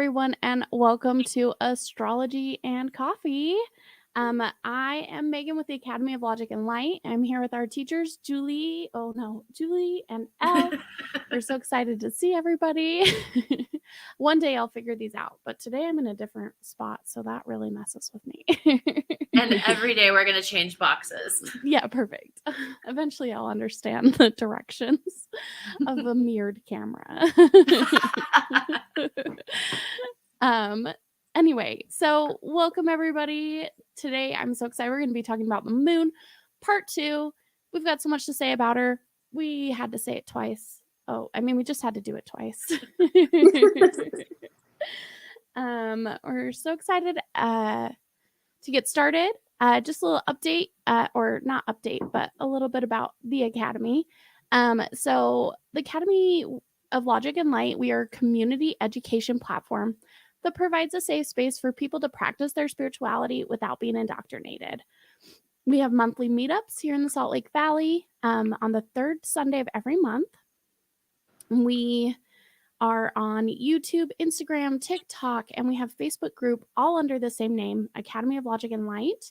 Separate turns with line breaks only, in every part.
everyone, and welcome to Astrology and Coffee. I am Megan with the Academy of Logic and Light. I'm here with our teachers, Julie and Elle. We're so excited to see everybody. One day I'll figure these out, but today I'm in a different spot, so that really messes with me.
And every day we're going to change boxes.
Yeah, perfect. Eventually I'll understand the directions of a mirrored camera. Anyway, so welcome everybody. Today I'm so excited. We're going to be talking about the moon, part 2. We've got so much to say about her. We had to say it twice. We just had to do it twice. We're so excited to get started. Just a little update, or not update, but a little bit about the Academy. So the Academy of Logic and Light, we are a community education platform that provides a safe space for people to practice their spirituality without being indoctrinated. We have monthly meetups here in the Salt Lake Valley on the third Sunday of every month. We are on YouTube, Instagram, TikTok, and we have Facebook group all under the same name, Academy of Logic and Light.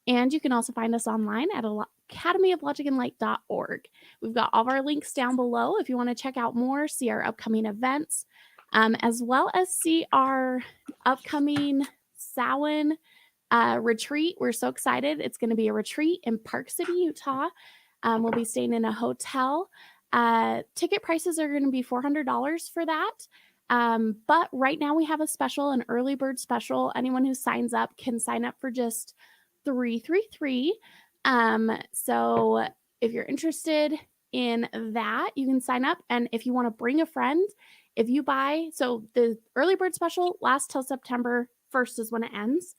And you can also find us online at academyoflogicandlight.org. We've got all of our links down below if you want to check out more, see our upcoming events, as well as see our upcoming Samhain retreat. We're so excited. It's going to be a retreat in Park City, Utah. We'll be staying in a hotel. Ticket prices are going to be $400 for that. But right now we have a special, an early bird special. Anyone who signs up can sign up for just $333. So if you're interested in that, you can sign up. And if you want to bring a friend, if you buy, so the early bird special lasts till September 1st is when it ends.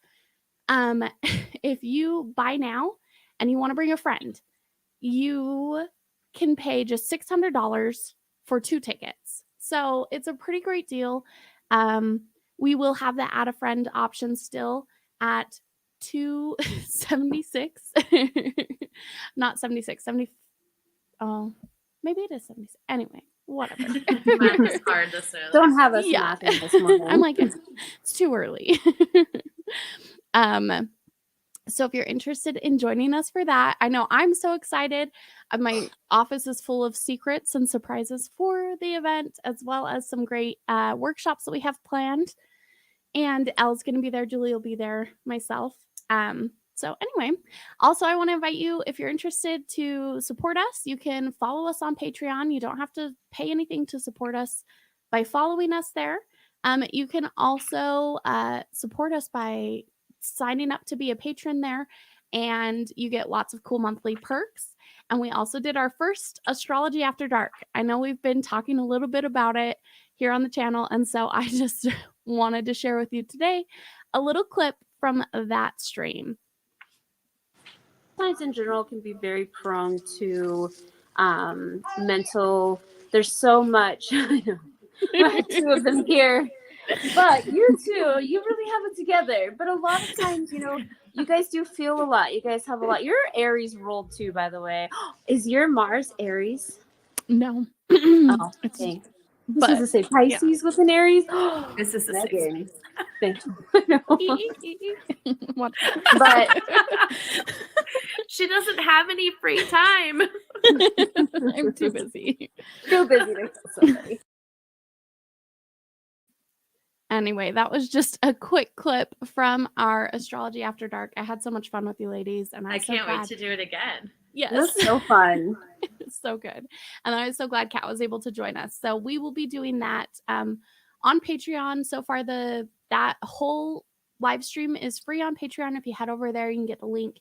If you buy now and you want to bring a friend, you can pay just $600 for 2 tickets. So it's a pretty great deal. We will have the add a friend option still at $276. Not 76, 70. Oh, maybe it is 76. Anyway, whatever.
Math is hard this early.
Don't have us mathing this morning.
I'm like, it's too early. So if you're interested in joining us for that, I know I'm so excited. My office is full of secrets and surprises for the event, as well as some great workshops that we have planned. And Elle's going to be there. Julie will be there, myself. So anyway, also I want to invite you, if you're interested to support us, you can follow us on Patreon. You don't have to pay anything to support us by following us there. You can also support us by signing up to be a patron there, and you get lots of cool monthly perks. And we also did our first Astrology After Dark. I know we've been talking a little bit about it here on the channel, and so I just wanted to share with you today a little clip from that stream.
Science in general can be very prone to mental. There's so much. I know. I have 2 of them here. But you two, you really have it together. But a lot of times, you guys do feel a lot. You guys have a lot. You're Aries ruled too, by the way. Is your Mars Aries?
No.
Oh, okay.
But
This is a Pisces with an Aries.
This is a
Megan.
But
she doesn't have any free time.
I'm too busy.
Too busy to kill somebody.
Anyway, that was just a quick clip from our Astrology After Dark. I had so much fun with you ladies, and
I can't wait to do it again.
Yes.
It was so fun.
It's so good. And I was so glad Kat was able to join us. So we will be doing that on Patreon. So far, that whole live stream is free on Patreon. If you head over there, you can get the link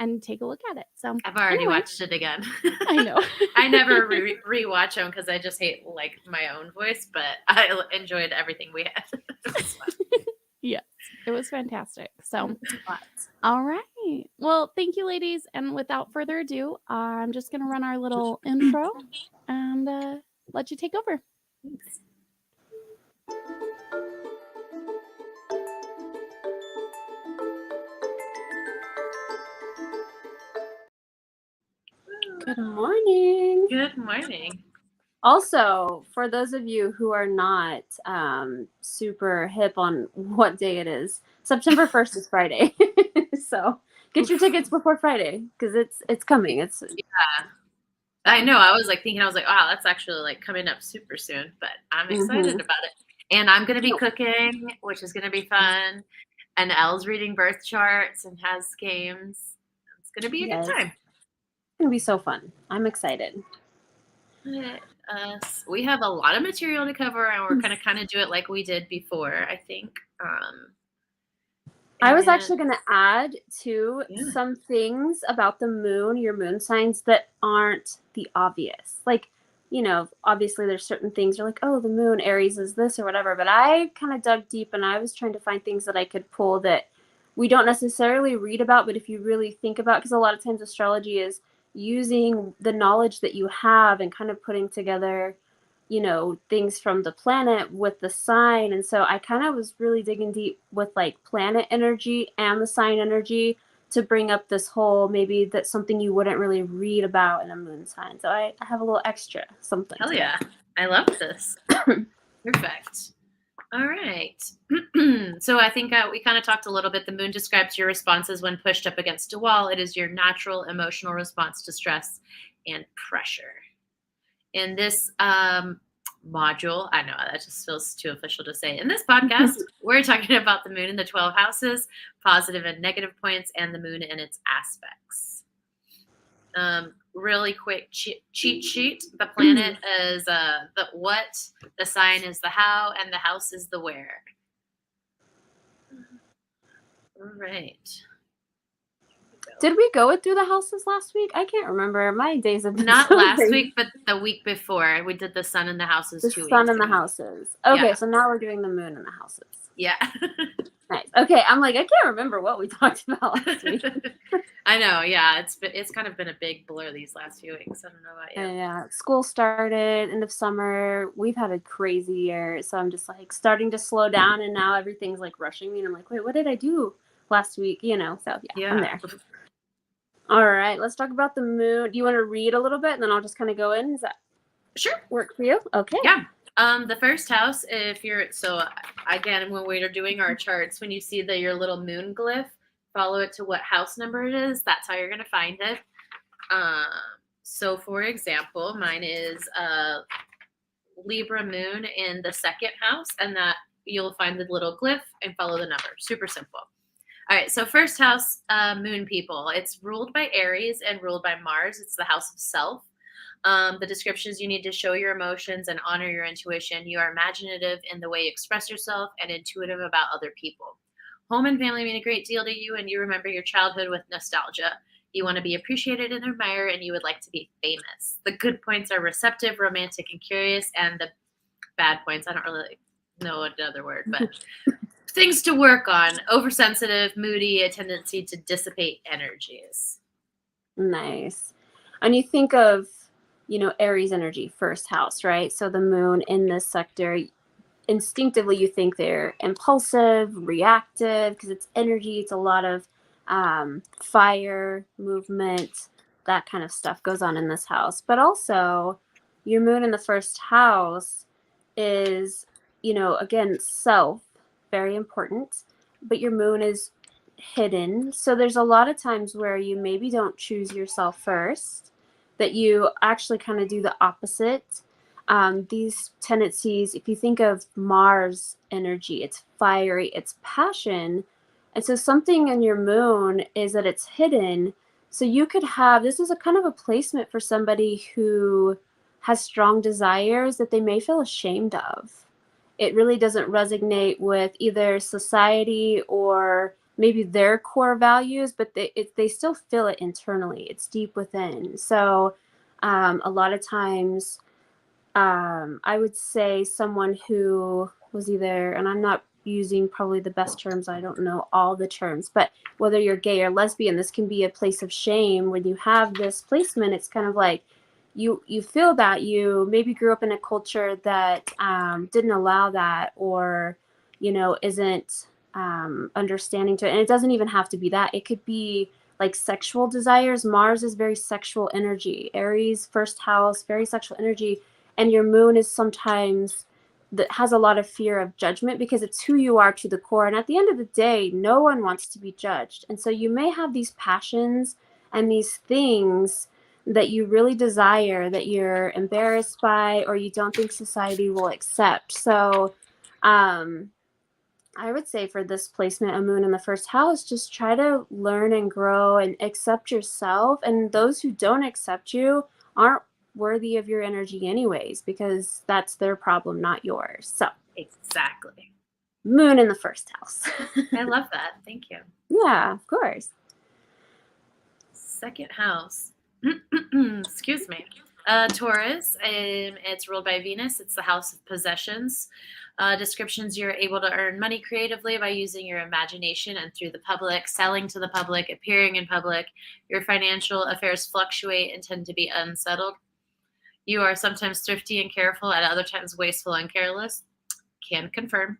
and take a look at it. So
I've already watched it again.
I know.
I never rewatch them because I just hate my own voice, but I enjoyed everything we had.
Yes, it was fantastic. So, all right. Well, thank you, ladies. And without further ado, I'm just going to run our little intro and let you take over.
Thanks.
Good morning.
Good morning.
Also, for those of you who are not super hip on what day it is, September 1st is Friday. So get your tickets before Friday because it's coming. It's
Yeah. I know. I was like thinking, I was like, wow, that's actually like coming up super soon, but I'm excited about it. And I'm going to be cooking, which is going to be fun. And Elle's reading birth charts and has games. It's going to be a good time.
It's gonna be so fun. I'm excited.
We have a lot of material to cover, and we're going to kind of do it like we did before, I think.
I was actually going to add to some things about the moon, your moon signs that aren't the obvious. Like, you know, obviously there's certain things you're like, oh, the moon, Aries is this or whatever. But I kind of dug deep and I was trying to find things that I could pull that we don't necessarily read about. But if you really think about, because a lot of times astrology is using the knowledge that you have and kind of putting together, you know, things from the planet with the sign. And so I kind of was really digging deep with like planet energy and the sign energy to bring up this whole, maybe that's something you wouldn't really read about in a moon sign. So I have a little extra something.
Hell yeah. I love this. Perfect. All right. So I think we kind of talked a little bit. The moon describes your responses when pushed up against a wall. It is your natural emotional response to stress and pressure. In this module, I know that just feels too official to say. In this podcast, we're talking about the moon in the 12 houses, positive and negative points, and the moon and its aspects. Really quick cheat sheet. The planet is the what, the sign is the how, and the house is the where. All right.
Did we go through the houses last week? I can't remember. My days have been
not
so
last
crazy.
week, but the week before. We did the sun and the houses.
The
2 weeks
sun and the
ago.
houses. Okay,
Yeah.
so now we're doing the moon and the houses.
Yeah.
Nice. Okay, I'm like, I can't remember what we talked about last week.
I know. Yeah, it's kind of been a big blur these last few weeks. I don't know about you.
Yeah, school started end of summer. We've had a crazy year, so I'm just like starting to slow down, and now everything's like rushing me, and I'm like, wait, what did I do last week? You know, so yeah. I'm there. All right, let's talk about the moon. Do you want to read a little bit, and then I'll just kind of go in? Does that work for you? Okay.
Yeah. The first house, if you're, so again, when we're doing our charts, when you see your little moon glyph, follow it to what house number it is. That's how you're going to find it. So for example, mine is Libra moon in the second house, and that you'll find the little glyph and follow the number. Super simple. All right. So first house, moon people. It's ruled by Aries and ruled by Mars. It's the house of self. The descriptions: you need to show your emotions and honor your intuition. You are imaginative in the way you express yourself and intuitive about other people. Home and family mean a great deal to you, and you remember your childhood with nostalgia. You want to be appreciated and admired, and you would like to be famous. The good points are receptive, romantic, and curious, and the bad points, I don't really know another word, but things to work on: oversensitive, moody, a tendency to dissipate energies.
Nice. And you think of, you know, Aries energy, first house, right? So the moon in this sector, instinctively you think they're impulsive, reactive, because it's energy. It's a lot of fire, movement, that kind of stuff goes on in this house. But also, your moon in the first house is, you know, again, self, very important. But your moon is hidden. So there's a lot of times where you maybe don't choose yourself first, that you actually kind of do the opposite. These tendencies, if you think of Mars energy, it's fiery, it's passion. And so something in your moon is that it's hidden. So you could have, this is a kind of a placement for somebody who has strong desires that they may feel ashamed of. It really doesn't resonate with either society or maybe their core values, but they still feel it internally. It's deep within. So a lot of times, I would say someone who was either, and I'm not using probably the best terms, I don't know all the terms, but whether you're gay or lesbian, this can be a place of shame. When you have this placement, it's kind of like you feel that you maybe grew up in a culture that didn't allow that, or, you know, isn't understanding to it. And it doesn't even have to be that. It could be like sexual desires. Mars is very sexual energy. Aries, first house, very sexual energy. and your moon is sometimes that has a lot of fear of judgment because it's who you are to the core. And at the end of the day, no one wants to be judged. And so you may have these passions and these things that you really desire that you're embarrassed by or you don't think society will accept. So I would say for this placement, a moon in the first house, just try to learn and grow and accept yourself. And those who don't accept you aren't worthy of your energy anyways, because that's their problem, not yours. So
Exactly.
moon in the first house.
I love that. Thank you.
Yeah, of course.
Second house. Excuse me. Taurus, it's ruled by Venus. It's the house of possessions. Descriptions: you're able to earn money creatively by using your imagination and through the public, selling to the public, appearing in public. Your financial affairs fluctuate and tend to be unsettled. You are sometimes thrifty and careful, at other times wasteful and careless. Can confirm.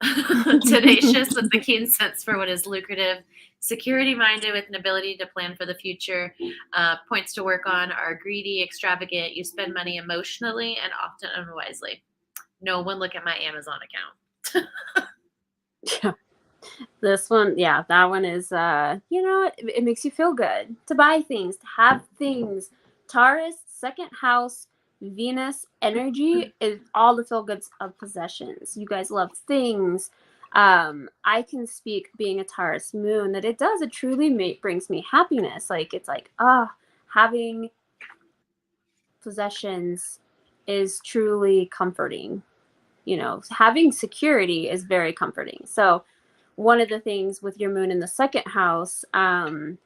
Tenacious with a keen sense for what is lucrative. Security-minded with an ability to plan for the future. Points to work on are greedy, extravagant. You spend money emotionally and often unwisely. No one look at my Amazon account.
Yeah. This one, yeah, that one is, it makes you feel good to buy things, to have things. Taurus, second house, Venus energy is all the feel goods of possessions. You guys love things. I can speak being a Taurus moon that it truly brings me happiness. Like, it's like, having possessions is truly comforting. Having security is very comforting. So one of the things with your moon in the second house, kind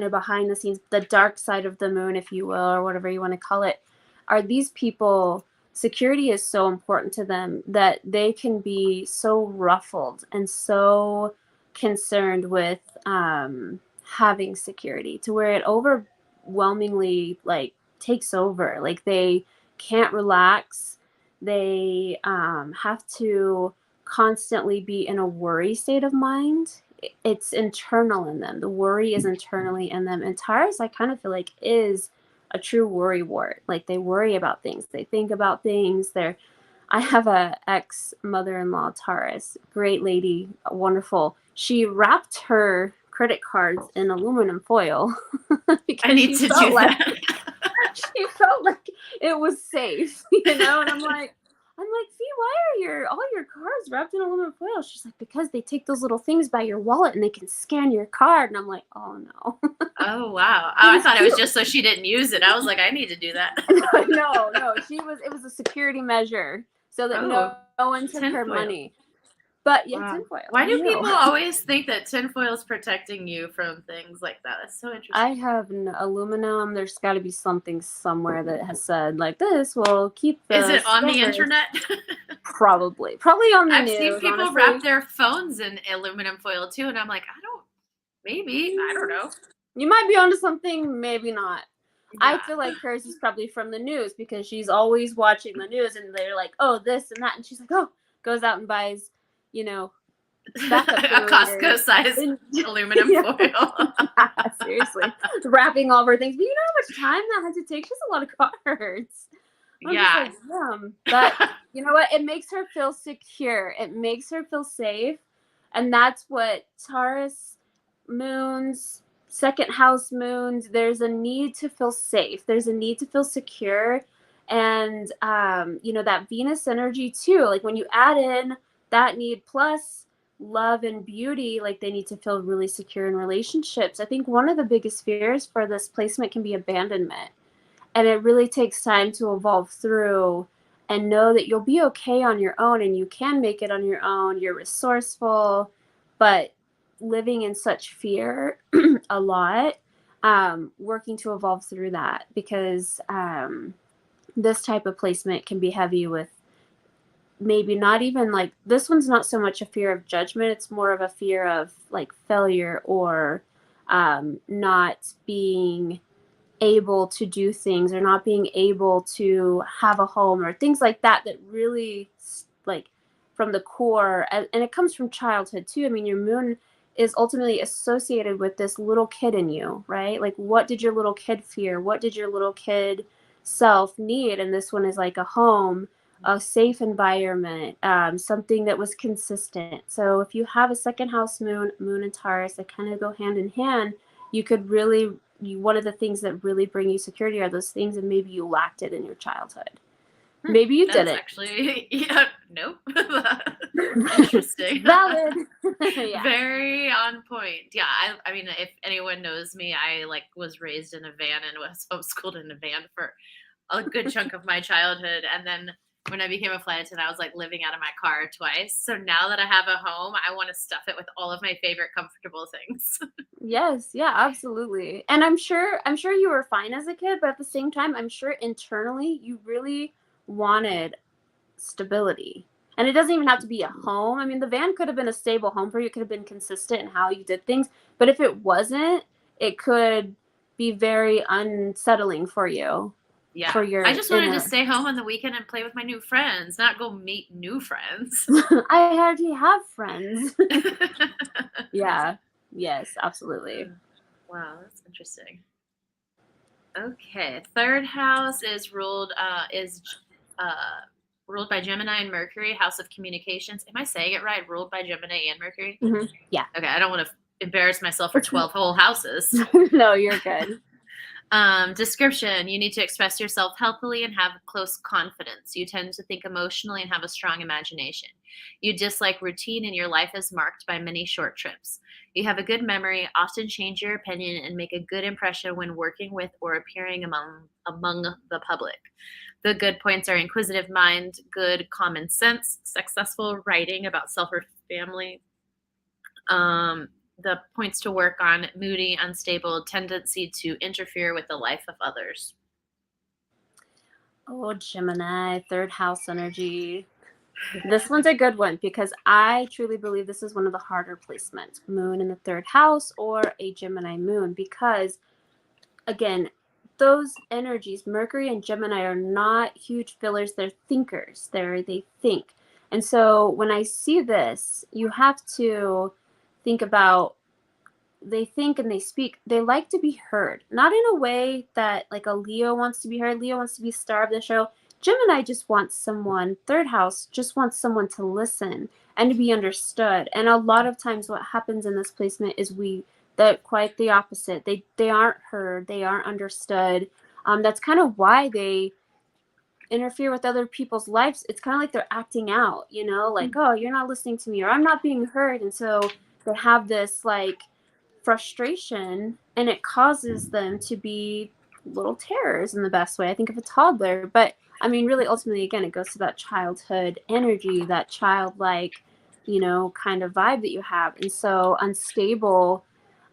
of behind the scenes, the dark side of the moon, if you will, or whatever you want to call it, are these people, security is so important to them that they can be so ruffled and so concerned with having security to where it overwhelmingly takes over. Like they can't relax. They have to constantly be in a worry state of mind. It's internal in them. The worry is internally in them. And Taurus, I kind of feel like, is a true worry wart. Like they worry about things. They think about things. I have a ex mother-in-law Taurus, great lady, wonderful. She wrapped her credit cards in aluminum foil because
I need to do that.
She felt like it was safe, And I'm like, Fee, why are all your cards wrapped in aluminum foil? She's like, because they take those little things by your wallet and they can scan your card. And I'm like, oh no.
Oh wow. Oh, I thought it was just so she didn't use it. I was like, I need to do that.
No. It was a security measure so that no one took her money. But yeah,
wow.
tinfoil.
Why do people always think that tinfoil is protecting you from things like that? That's so interesting.
I have aluminum. There's got to be something somewhere that has said like this will keep the.
Is it on the internet?
Probably on the news.
I've seen people
honestly.
wrap their phones in aluminum foil too, and I'm like, I don't know.
You might be onto something, maybe not. Yeah. I feel like hers is probably from the news because she's always watching the news and they're like, oh, this and that. And she's like, oh, goes out and buys,
a Costco size aluminum foil.
Seriously. Wrapping all of her things. But you know how much time that had to take? She has a lot of cards.
Yeah.
But you know what? It makes her feel secure. It makes her feel safe. And that's what Taurus moons, second house moons, there's a need to feel safe. There's a need to feel secure. And, that Venus energy too, like when you add in that need plus love and beauty, like they need to feel really secure in relationships. I think one of the biggest fears for this placement can be abandonment. And it really takes time to evolve through and know that you'll be okay on your own and you can make it on your own. You're resourceful, but living in such fear a lot, working to evolve through that because this type of placement can be heavy with maybe not even like, this one's not so much a fear of judgment. It's more of a fear of like failure or not being able to do things or not being able to have a home or things like that really like from the core. And it comes from childhood too. I mean, your moon is ultimately associated with this little kid in you, right? Like what did your little kid fear? What did your little kid self need. And this one is like a home, a safe environment, something that was consistent. So if you have a second house moon and Taurus that kind of go hand in hand, you could really, one of the things that really bring you security are those things, and maybe you lacked it in your childhood. Maybe you
That's
didn't.
actually, yeah, nope. Interesting.
Valid. Yeah.
Very on point. Yeah, I mean, if anyone knows me, I like was raised in a van and was homeschooled in a van for a good chunk of my childhood, and then when I became a flight attendant, I was like living out of my car twice. So now that I have a home, I want to stuff it with all of my favorite comfortable things.
Yes, yeah, absolutely. And I'm sure you were fine as a kid, but at the same time, I'm sure internally you really wanted stability. And it doesn't even have to be a home. I mean, the van could have been a stable home for you. It could have been consistent in how you did things. But if it wasn't, it could be very unsettling for you.
Yeah,
For your
I just wanted to stay home on the weekend and play with my new friends, not go meet new friends.
I already have friends. Yeah. Yes, absolutely.
Wow, that's interesting. Okay, third house is ruled ruled by Gemini and Mercury, house of communications. Am I saying it right? Ruled by Gemini and Mercury?
Mm-hmm. Yeah.
Okay, I don't want to embarrass myself for 12 whole houses.
No, you're good.
Description: you need to express yourself healthily and have close confidence. You tend to think emotionally and have a strong imagination. You dislike routine, and your life is marked by many short trips. You have a good memory, often change your opinion, and make a good impression when working with or appearing among the public. The good points are inquisitive mind, good common sense, successful writing about self or family. The points to work on: moody, unstable, tendency to interfere with the life of others.
Oh, Gemini, third house energy. This one's a good one because I truly believe this is one of the harder placements. Moon in the third house or a Gemini moon, because again, those energies, Mercury and Gemini, are not huge fillers. They're thinkers. They think. And so when I see this, you have to think about, they think and they speak. They like to be heard, not in a way that like a Leo wants to be heard. Leo wants to be star of the show. Gemini just wants someone, third house just wants someone to listen and to be understood. And a lot of times what happens in this placement is that quite the opposite. They aren't heard, they aren't understood. That's kind of why they interfere with other people's lives. It's kind of like they're acting out, like, oh, you're not listening to me, or I'm not being heard. And so they have this like frustration, and it causes them to be little terrors in the best way. I think of a toddler, but I mean, really, ultimately, again, it goes to that childhood energy, that childlike, kind of vibe that you have. And so unstable,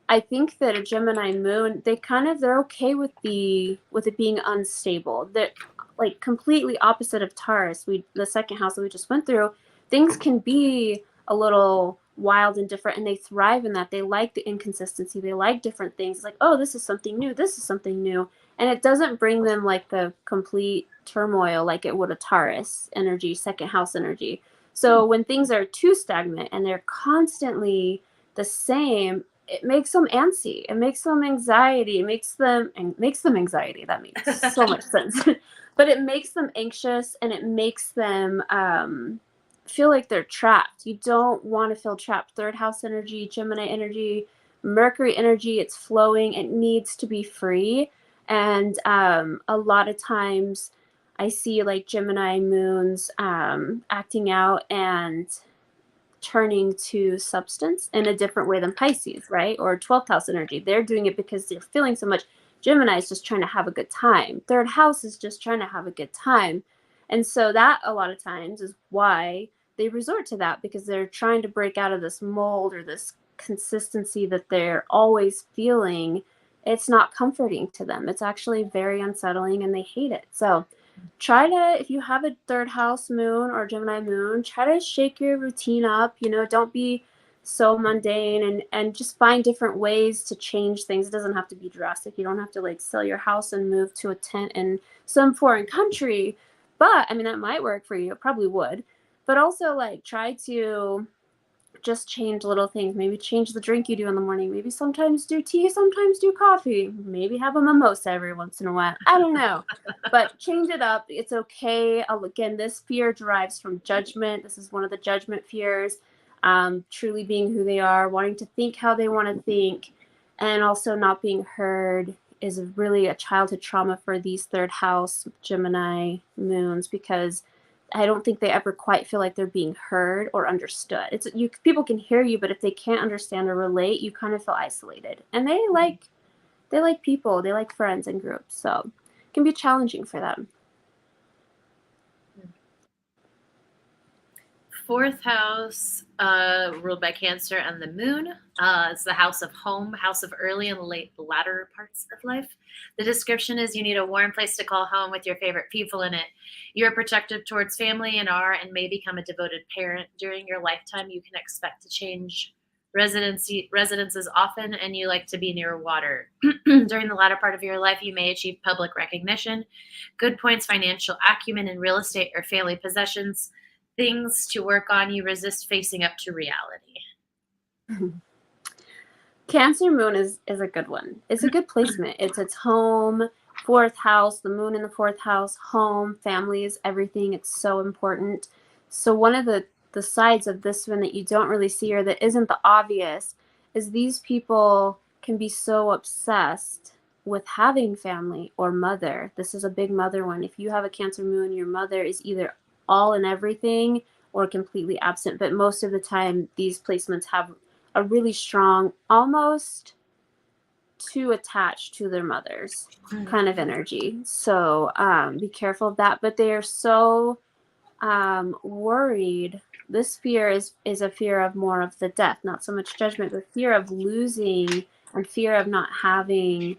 I think that a Gemini moon, they're okay with it being unstable. They're like completely opposite of Taurus. The second house that we just went through, things can be a little wild and different, and they thrive in that. They like the inconsistency. They like different things. It's like, oh, this is something new. This is something new. And it doesn't bring them like the complete turmoil like it would a Taurus energy, second house energy. So when things are too stagnant and they're constantly the same, it makes them antsy. It makes them anxiety. It makes them anxiety. That makes so much sense. But it makes them anxious, and it makes them feel like they're trapped. You don't want to feel trapped. Third house energy, Gemini energy, Mercury energy, it's flowing. It needs to be free. And a lot of times I see like Gemini moons acting out and turning to substance in a different way than Pisces, right? Or 12th house energy. They're doing it because they're feeling so much. Gemini is just trying to have a good time. Third house is just trying to have a good time. And so that a lot of times is why they resort to that, because they're trying to break out of this mold or this consistency that they're always feeling. It's not comforting to them. It's actually very unsettling, and they hate it. So try to, if you have a third house moon or Gemini moon, try to shake your routine up. Don't be so mundane, and just find different ways to change things. It doesn't have to be drastic. You don't have to like sell your house and move to a tent in some foreign country. But I mean, that might work for you. It probably would. But also like try to just change little things. Maybe change the drink you do in the morning. Maybe sometimes do tea, sometimes do coffee. Maybe have a mimosa every once in a while. I don't know. But change it up. It's okay. Again, this fear derives from judgment. This is one of the judgment fears. Truly being who they are, wanting to think how they want to think, and also not being heard is really a childhood trauma for these third house Gemini moons, because I don't think they ever quite feel like they're being heard or understood. People can hear you, but if they can't understand or relate, you kind of feel isolated. And they like people, they like friends and groups, so it can be challenging for them.
Fourth house, ruled by Cancer and the moon. It's the house of home, house of early and latter parts of life. The description is you need a warm place to call home with your favorite people in it. You're protective towards family and may become a devoted parent. During your lifetime, you can expect to change residences often, and you like to be near water. During the latter part of your life, you may achieve public recognition, good points, financial acumen in real estate or family possessions. Things to work on. You resist facing up to reality.
Cancer moon is a good one. It's a good placement. It's home, fourth house, the moon in the fourth house, home, families, everything. It's so important. So one of the sides of this one that you don't really see, or that isn't the obvious, is these people can be so obsessed with having family or mother. This is a big mother one. If you have a Cancer moon, your mother is either all in everything or completely absent. But most of the time, these placements have a really strong, almost too attached to their mothers kind of energy. So be careful of that. But they are so worried. This fear is a fear of more of the death, not so much judgment, but fear of losing and fear of not having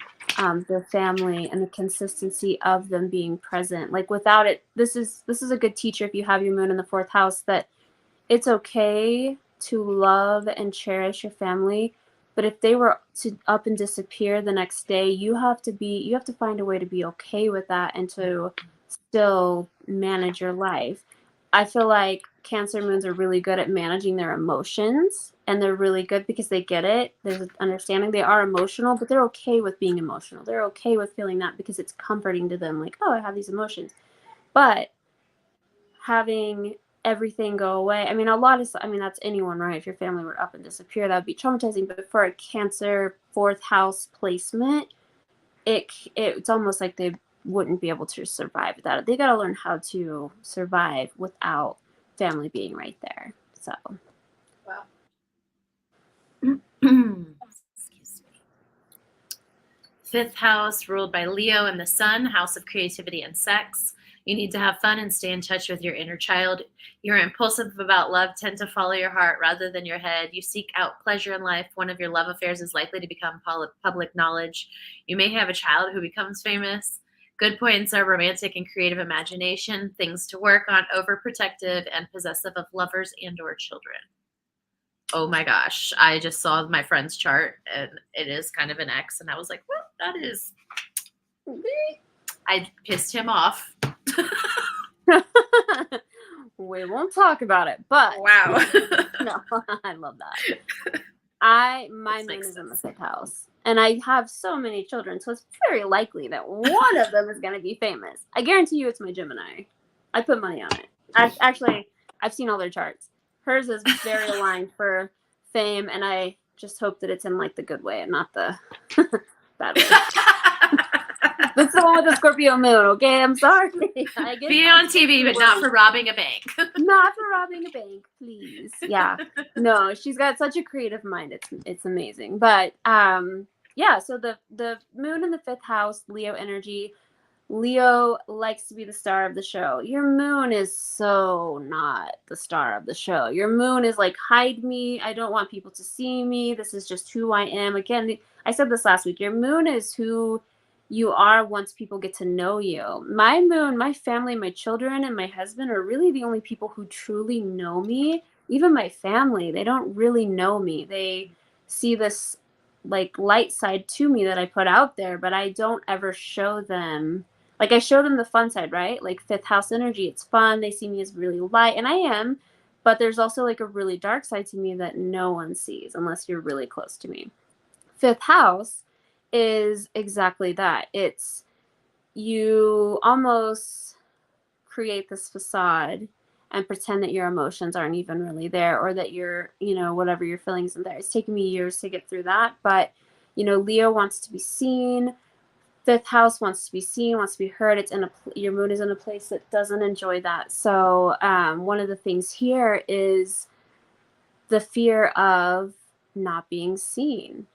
their family and the consistency of them being present. Like without it, this is a good teacher if you have your moon in the fourth house, that it's okay to love and cherish your family, but if they were to up and disappear the next day, you have to find a way to be okay with that and to still manage your life. I feel like Cancer moons are really good at managing their emotions, and they're really good because they get it. There's an understanding they are emotional, but they're okay with being emotional. They're okay with feeling that because it's comforting to them. Like, oh, I have these emotions. But having everything go away, that's anyone, right? If your family were up and disappear, that would be traumatizing. But for a Cancer fourth house placement, it's almost like they wouldn't be able to survive without it. They got to learn how to survive without family being right there. So,
wow. Excuse me. Fifth house, ruled by Leo and the sun, house of creativity and sex. You need to have fun and stay in touch with your inner child. You're impulsive about love, tend to follow your heart rather than your head. You seek out pleasure in life. One of your love affairs is likely to become public knowledge. You may have a child who becomes famous. Good points are romantic and creative imagination, things to work on, overprotective and possessive of lovers and or children. Oh my gosh, I just saw my friend's chart and it is kind of an X, and I was like, well, that is... I pissed him off.
we won't talk about it, but
wow.
No, I love that. My moon is in the fifth house, and I have so many children, so it's very likely that one of them is going to be famous. I guarantee you it's my Gemini. I put money on it. I've seen all their charts. Hers is very aligned for fame, and I just hope that it's in like the good way and not the bad way. That's the one with the Scorpio moon, okay? I'm sorry.
Be on TV, but not for robbing a bank.
Not for robbing a bank, please. Yeah. No, she's got such a creative mind. It's amazing. But yeah, so the moon in the fifth house, Leo energy. Leo likes to be the star of the show. Your moon is so not the star of the show. Your moon is like, hide me. I don't want people to see me. This is just who I am. Again, I said this last week. Your moon is who you are once people get to know you. My moon, my family, my children, and my husband are really the only people who truly know me. Even my family, they don't really know me. They see this like light side to me that I put out there, but I don't ever show them. I show them the fun side, right? Like fifth house energy, it's fun. They see me as really light, and I am, But there's also like a really dark side to me that no one sees unless you're really close to me. Fifth house is exactly that. It's you almost create this facade and pretend that your emotions aren't even really there, or that you're, whatever your feelings isn't there. It's taken me years to get through that. But, Leo wants to be seen. Fifth house wants to be seen, wants to be heard. Your moon is in a place that doesn't enjoy that. So one of the things here is the fear of not being seen.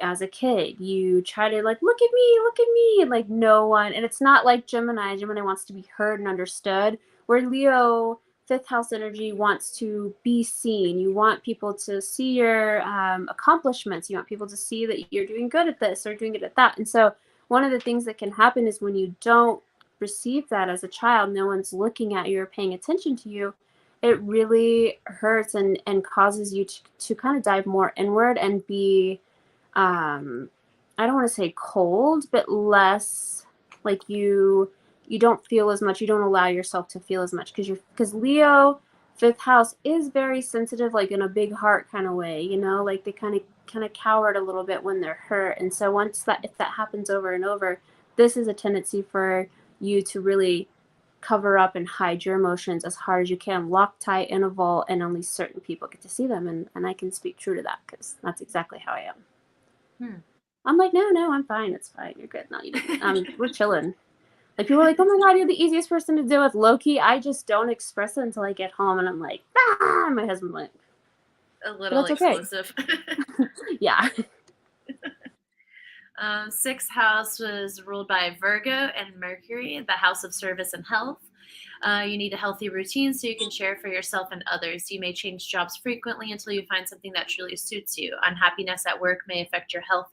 As a kid, you try to like, look at me, and like no one, and it's not like Gemini wants to be heard and understood, where Leo, fifth house energy, wants to be seen. You want people to see your accomplishments. You want people to see that you're doing good at this or doing good at that. And so one of the things that can happen is when you don't receive that as a child, no one's looking at you or paying attention to you, it really hurts and causes you to kind of dive more inward and be I don't want to say cold, but less like you don't feel as much. You don't allow yourself to feel as much because Leo, fifth house, is very sensitive, like in a big heart kind of way, like they kind of cower a little bit when they're hurt. And so if that happens over and over, this is a tendency for you to really cover up and hide your emotions as hard as you can, lock tight in a vault, and only certain people get to see them. And I can speak true to that because that's exactly how I am. I'm like, no, I'm fine. It's fine. You're good. No, you don't. We're chilling. Like, people are like, oh my God, you're the easiest person to deal with. Low-key, I just don't express it until I get home, and I'm like, ah! And my husband's like,
a little explosive.
Okay. Yeah.
Sixth house was ruled by Virgo and Mercury, the house of service and health. You need a healthy routine so you can share for yourself and others. You may change jobs frequently until you find something that truly suits you. Unhappiness at work may affect your health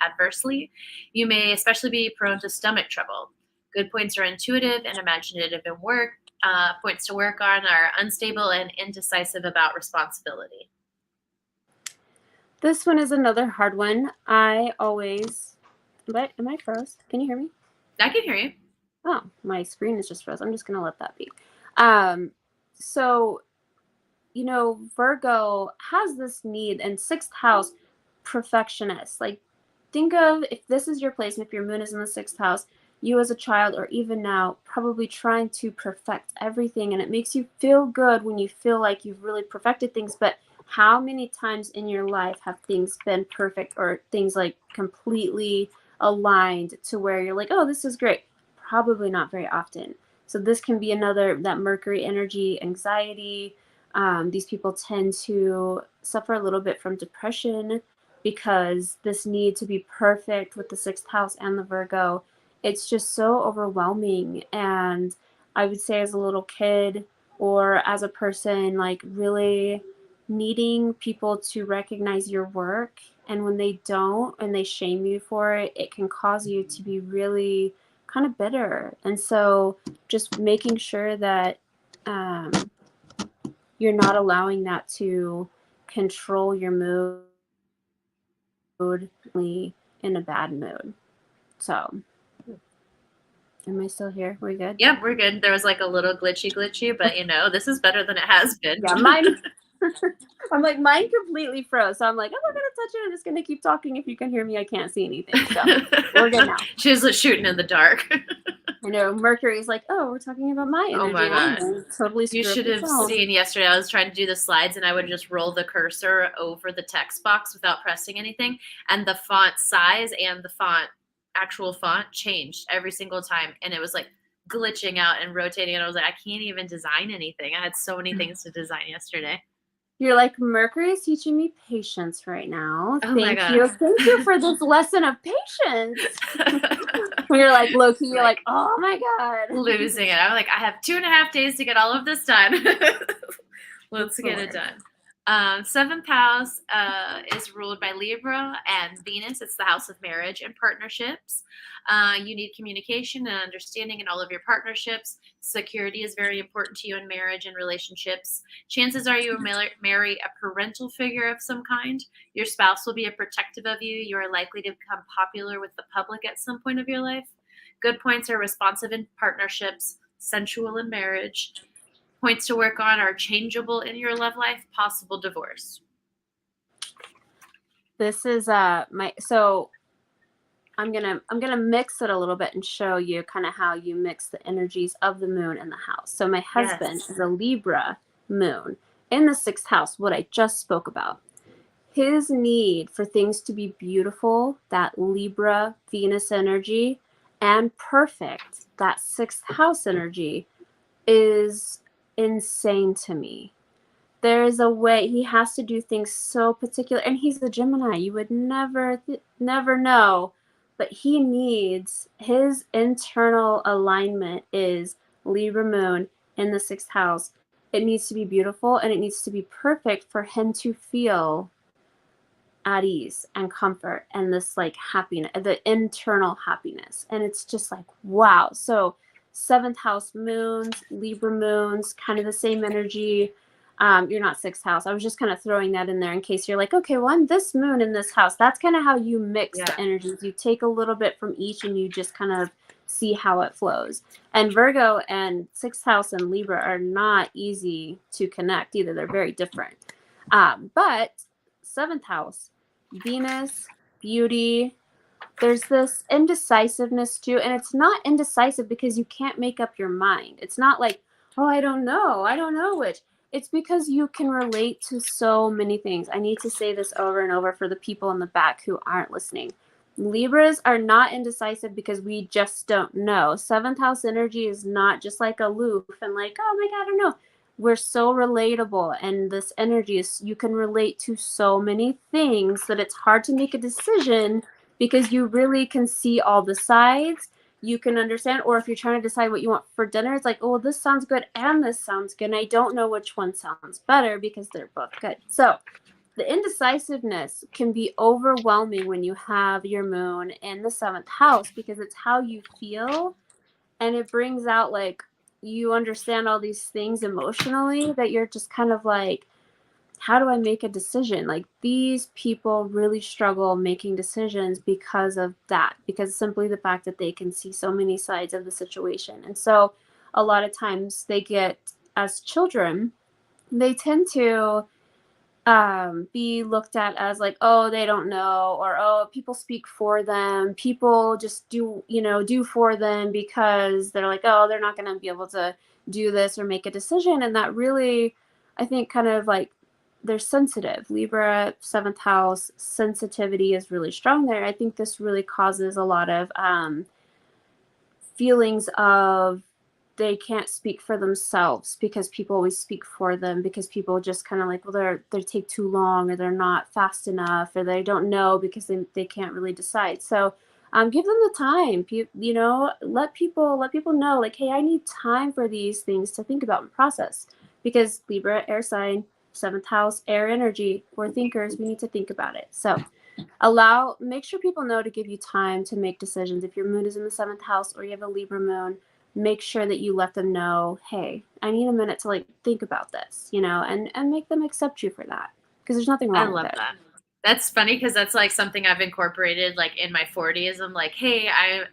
adversely. You may especially be prone to stomach trouble. Good points are intuitive and imaginative in work. Points to work on are unstable and indecisive about responsibility.
This one is another hard one. I always... Am I froze? Can you hear me?
I can hear you.
Oh, my screen is just froze. I'm just going to let that be. So, Virgo has this need, and sixth house, perfectionist. Like, think of if this is your place, and if your moon is in the sixth house, you as a child, or even now, probably trying to perfect everything. And it makes you feel good when you feel like you've really perfected things. But how many times in your life have things been perfect, or things like completely aligned to where you're like, oh, this is great? Probably not very often. So this can be that Mercury energy, anxiety. These people tend to suffer a little bit from depression because this need to be perfect with the sixth house and the Virgo, it's just so overwhelming. And I would say as a little kid or as a person, like really needing people to recognize your work. And when they don't and they shame you for it, it can cause you to be really kind of bitter. And so just making sure that you're not allowing that to control your mood in a bad mood. So, am I still here? We good?
Yeah, we're good. There was like a little glitchy, but this is better than it has been.
Yeah, mine. I'm like, mine completely froze. So I'm like, I'm not gonna touch it. I'm just gonna keep talking. If you can hear me, I can't see anything. So we're good now.
She's shooting in the dark.
I know Mercury's like, oh, we're talking about my energy.
Oh my God.
Totally.
You should have seen yesterday. I was trying to do the slides, and I would just roll the cursor over the text box without pressing anything, and the font size and the actual font changed every single time, and it was like glitching out and rotating, and I was like, I can't even design anything. I had so many things to design yesterday.
You're like, Mercury is teaching me patience right now.
Oh my God.
Thank you for this lesson of patience. When you're like, low-key, you're like, oh my God.
Losing it. I'm like, I have 2.5 days to get all of this done. Let's get it done. Seventh house is ruled by Libra and Venus. It's the house of marriage and partnerships. You need communication and understanding in all of your partnerships. Security is very important to you in marriage and relationships. Chances are you will marry a parental figure of some kind. Your spouse will be protective of you. You are likely to become popular with the public at some point of your life. Good points are responsive in partnerships, sensual in marriage. Points to work on are changeable in your love life, possible divorce.
This is so I'm gonna mix it a little bit and show you kind of how you mix the energies of the moon and the house. So my husband is a Libra moon in the 6th house, what I just spoke about. His need for things to be beautiful, that Libra Venus energy, and perfect, that 6th house energy, is insane to me. There's a way he has to do things so particular, and he's a Gemini. You would never know, but he needs his internal alignment is Libra moon in the 6th house. It needs to be beautiful and it needs to be perfect for him to feel at ease and comfort and this like happiness, the internal happiness. And it's just like, wow. So 7th house moons, Libra moons, kind of the same energy. You're not 6th house. I was just kind of throwing that in there in case you're like, okay, well, I'm this moon in this house. That's kind of how you mix the energies. You take a little bit from each and you just kind of see how it flows. And Virgo and 6th house and Libra are not easy to connect either. They're very different. But 7th house, Venus, beauty, there's this indecisiveness too. And it's not indecisive because you can't make up your mind. It's not like, oh, I don't know which. It's because you can relate to so many things. I need to say this over and over for the people in the back who aren't listening. Libras are not indecisive because we just don't know. 7th house energy is not just like aloof and like, oh my God, I don't know. We're so relatable, and this energy is, you can relate to so many things that it's hard to make a decision because you really can see all the sides. You can understand, or if you're trying to decide what you want for dinner, it's like, oh, this sounds good and this sounds good, and I don't know which one sounds better because they're both good. So the indecisiveness can be overwhelming when you have your moon in the 7th house because it's how you feel, and it brings out like you understand all these things emotionally that you're just kind of like, how do I make a decision? Like these people really struggle making decisions because of that, because simply the fact that they can see so many sides of the situation. And so a lot of times they get, as children, they tend to be looked at as like, oh, they don't know, or oh, people speak for them. People just do for them because they're like, oh, they're not going to be able to do this or make a decision. And that really, I think, kind of like, they're sensitive. Libra, 7th house, sensitivity is really strong there. I think this really causes a lot of feelings of they can't speak for themselves because people always speak for them, because people just kind of like, well, they take too long, or they're not fast enough, or they don't know because they can't really decide. So give them the time, let people know like, hey, I need time for these things to think about and process, because Libra, air sign, 7th house, air energy, we're thinkers, we need to think about it. So make sure people know to give you time to make decisions. If your moon is in the 7th house or you have a Libra moon, make sure that you let them know, hey, I need a minute to like think about this, and make them accept you for that, because there's nothing wrong with it.
I love that. That's funny because that's like something I've incorporated like in my 40s. I'm like, hey,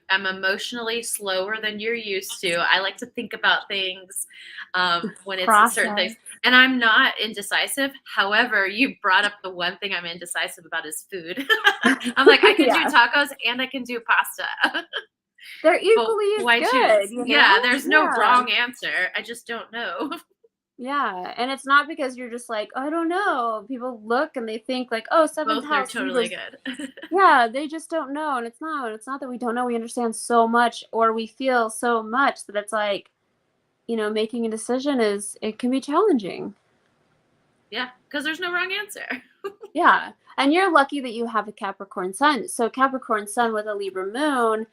I'm emotionally slower than you're used to. I like to think about things when it's certain things. And I'm not indecisive. However, you brought up the one thing I'm indecisive about is food. I'm like, I can do tacos and I can do pasta.
They're equally as good.
Yeah, there's no wrong answer. I just don't know.
Yeah, and it's not because you're just like, oh, I don't know. People look and they think like, oh, 7th house.
Both are totally good.
Yeah, they just don't know. And it's not that we don't know. We understand so much, or we feel so much that it's like, making a decision it can be challenging.
Yeah, because there's no wrong answer.
Yeah, and you're lucky that you have a Capricorn sun. So Capricorn sun with a Libra moon,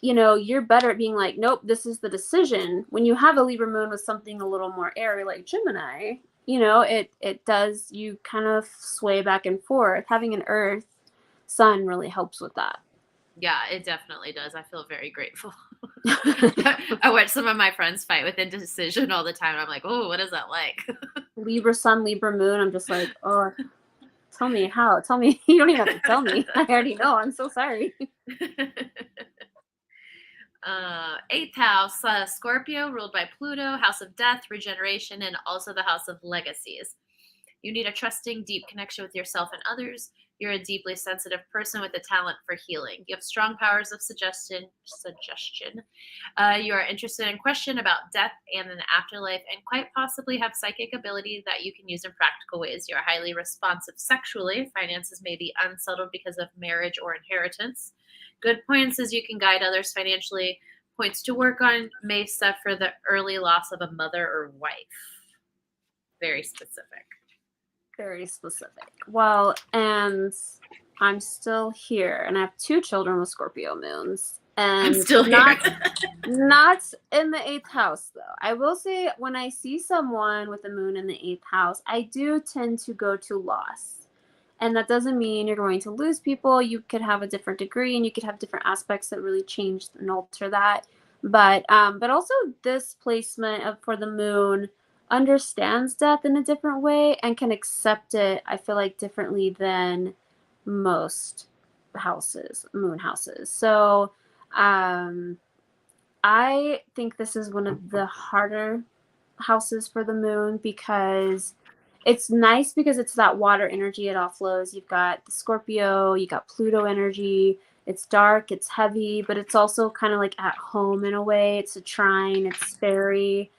you're better at being like, nope, this is the decision. When you have a Libra moon with something a little more airy like Gemini, it does, you kind of sway back and forth. Having an earth sun really helps with that.
Yeah, it definitely does. I feel very grateful. I watch some of my friends fight with indecision all the time. I'm like, oh, what is that like?
Libra sun, Libra moon. I'm just like, oh, tell me how. Tell me. You don't even have to tell me. I already know. I'm so sorry.
Eighth house, Scorpio, ruled by Pluto, house of death, regeneration, and also the house of legacies. You need a trusting, deep connection with yourself and others. You're a deeply sensitive person with a talent for healing. You have strong powers of suggestion. You are interested in question about death and an afterlife, and quite possibly have psychic ability that you can use in practical ways. You are highly responsive sexually. Finances may be unsettled because of marriage or inheritance. Good points is you can guide others financially. Points to work on: may suffer the early loss of a mother or wife. Very specific.
Very specific. Well, and I'm still here, and I have 2 children with Scorpio moons, and
I'm still
not
here.
not in the 8th house though. I will say when I see someone with a moon in the 8th house, I do tend to go to loss. And that doesn't mean you're going to lose people. You could have a different degree, and you could have different aspects that really change and alter that. But also this placement for the moon understands death in a different way and can accept it, I feel like, differently than most moon houses. So I think this is one of the harder houses for the moon, because it's nice because it's that water energy. It all flows. You've got the Scorpio, you got Pluto energy. It's dark, it's heavy, but it's also kind of like at home in a way. It's a trine, it's fairy.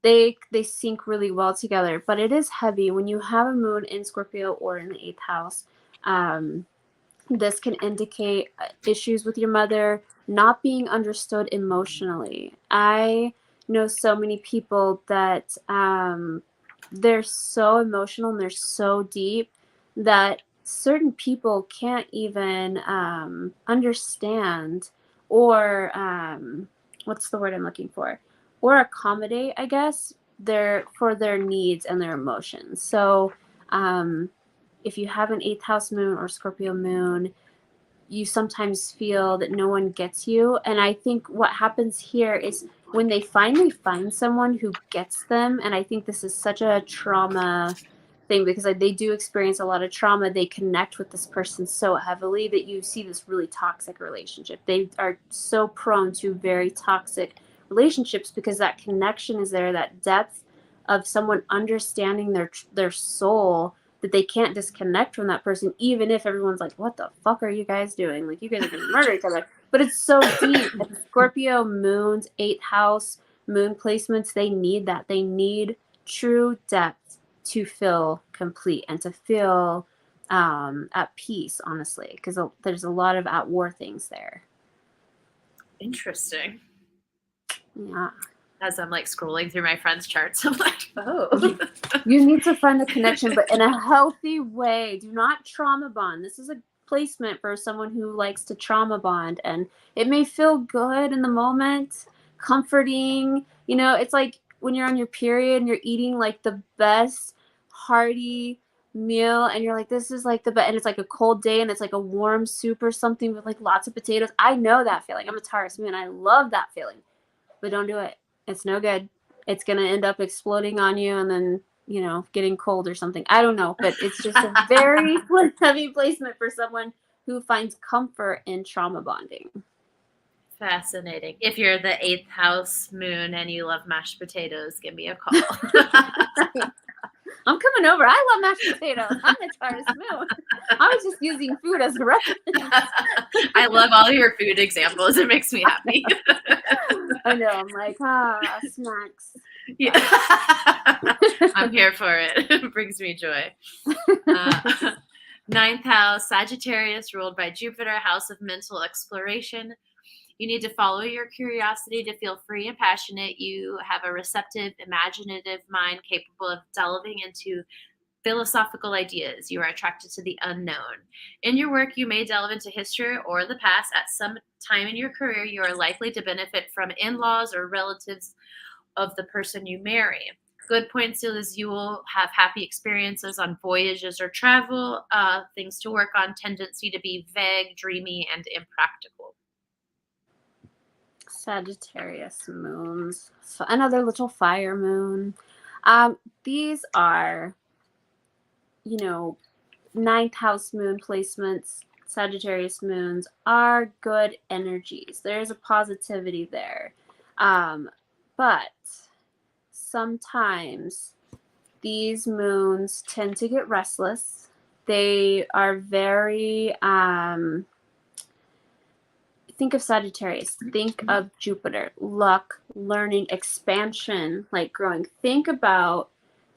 They sync really well together, but it is heavy when you have a moon in Scorpio or in the 8th house. This can indicate issues with your mother, not being understood emotionally. I know so many people that they're so emotional and they're so deep that certain people can't even understand or what's the word I'm looking for? Or accommodate, I guess, for their needs and their emotions. So if you have an 8th house moon or Scorpio moon, you sometimes feel that no one gets you. And I think what happens here is when they finally find someone who gets them, and I think this is such a trauma thing, because they do experience a lot of trauma, they connect with this person so heavily that you see this really toxic relationship. They are so prone to very toxic relationships because that connection is there, that depth of someone understanding their soul, that they can't disconnect from that person, even if everyone's like, what the fuck are you guys doing? Like, you guys are going to murder each other. But it's so deep. And Scorpio moons, 8th house moon placements, they need that. They need true depth to feel complete and to feel at peace, honestly, because there's a lot of at war things there.
Interesting.
Yeah.
As I'm like scrolling through my friends' charts, I'm like, oh.
You need to find the connection, but in a healthy way. Do not trauma bond. This is a placement for someone who likes to trauma bond, and it may feel good in the moment, comforting. You know, it's like when you're on your period and you're eating like the best hearty meal, and you're like, this is like the best, and it's like a cold day and it's like a warm soup or something with like lots of potatoes. I know that feeling. I'm a Taurus moon. I love that feeling, but don't do it. It's no good. It's going to end up exploding on you and then, you know, getting cold or something. I don't know, but it's just a very heavy placement for someone who finds comfort in trauma bonding.
Fascinating. If you're the 8th house moon and you love mashed potatoes, give me a call.
I'm coming over. I love mashed potatoes. I'm the Taurus moon. I was just using food as a reference.
I love all your food examples. It makes me happy.
I know. I'm like, snacks.
Yeah. I'm here for it. It brings me joy. 9th house, Sagittarius, ruled by Jupiter, house of mental exploration. You need to follow your curiosity to feel free and passionate. You have a receptive, imaginative mind capable of delving into philosophical ideas. You are attracted to the unknown. In your work, you may delve into history or the past. At some time in your career, you are likely to benefit from in-laws or relatives of the person you marry. Good points is you will have happy experiences on voyages or travel. Things to work on: tendency to be vague, dreamy, and impractical.
Sagittarius moons. So another little fire moon. These are, you know, 9th house moon placements Sagittarius moons are good energies. There's a positivity there. But sometimes these moons tend to get restless. They are very, think of Sagittarius, think of Jupiter, luck, learning, expansion, like growing. Think about,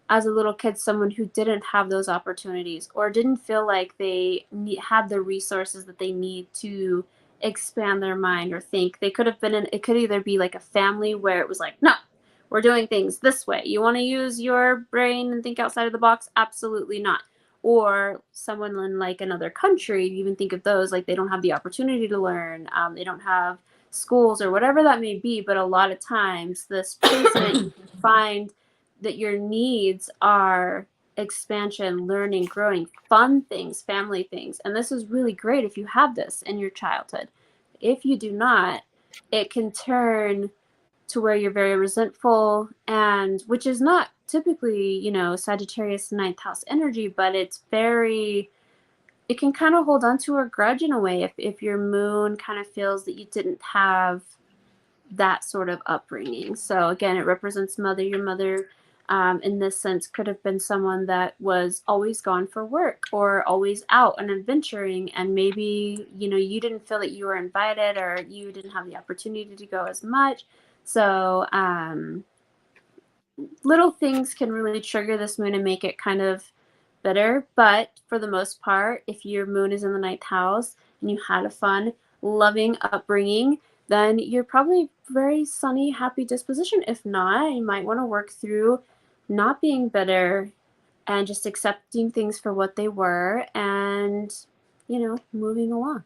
as a little kid, someone who didn't have those opportunities or didn't feel like they had the resources that they need to expand their mind or think. They could have been it could either be like a family where it was like, no, we're doing things this way. You want to use your brain and think outside of the box? Absolutely not. Or someone in like another country, you even think of those, like they don't have the opportunity to learn. They don't have schools or whatever that may be. But a lot of times this placement you can find that your needs are expansion, learning, growing, fun things, family things. And this is really great if you have this in your childhood. If you do not, it can turn to where you're very resentful, and which is not typically, you know, Sagittarius ninth house energy, but it can kind of hold on to a grudge in a way if your moon kind of feels that you didn't have that sort of upbringing. So again, it represents mother. Your mother, in this sense, could have been someone that was always gone for work or always out and adventuring, and maybe, you know, you didn't feel that you were invited or you didn't have the opportunity to go as much. So little things can really trigger this moon and make it kind of bitter. But for the most part, if your moon is in the ninth house and you had a fun, loving upbringing, then you're probably very sunny, happy disposition. If not, you might want to work through not being bitter and just accepting things for what they were and, you know, moving along.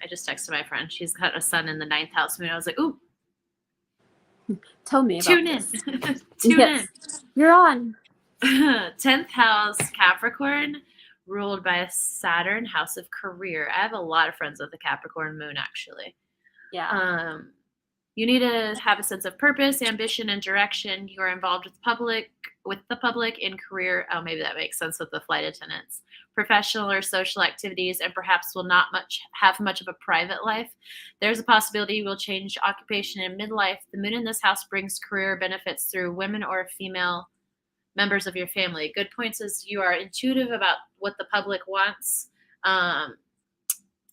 I just texted my friend. She's got a sun in the ninth house moon. I was like, ooh,
Tell me about
tune
this.
in. Tune
Yes. You're on.
in. 10th house Capricorn, ruled by a Saturn, house of career. I have a lot of friends with the Capricorn moon, actually.
Yeah.
You need to have a sense of purpose, ambition, and direction. You are involved with the public in career. Oh, maybe that makes sense with the flight attendants, professional or social activities, and perhaps will not have much of a private life. There's a possibility you will change occupation in midlife. The moon in this house brings career benefits through women or female members of your family. Good points is you are intuitive about what the public wants.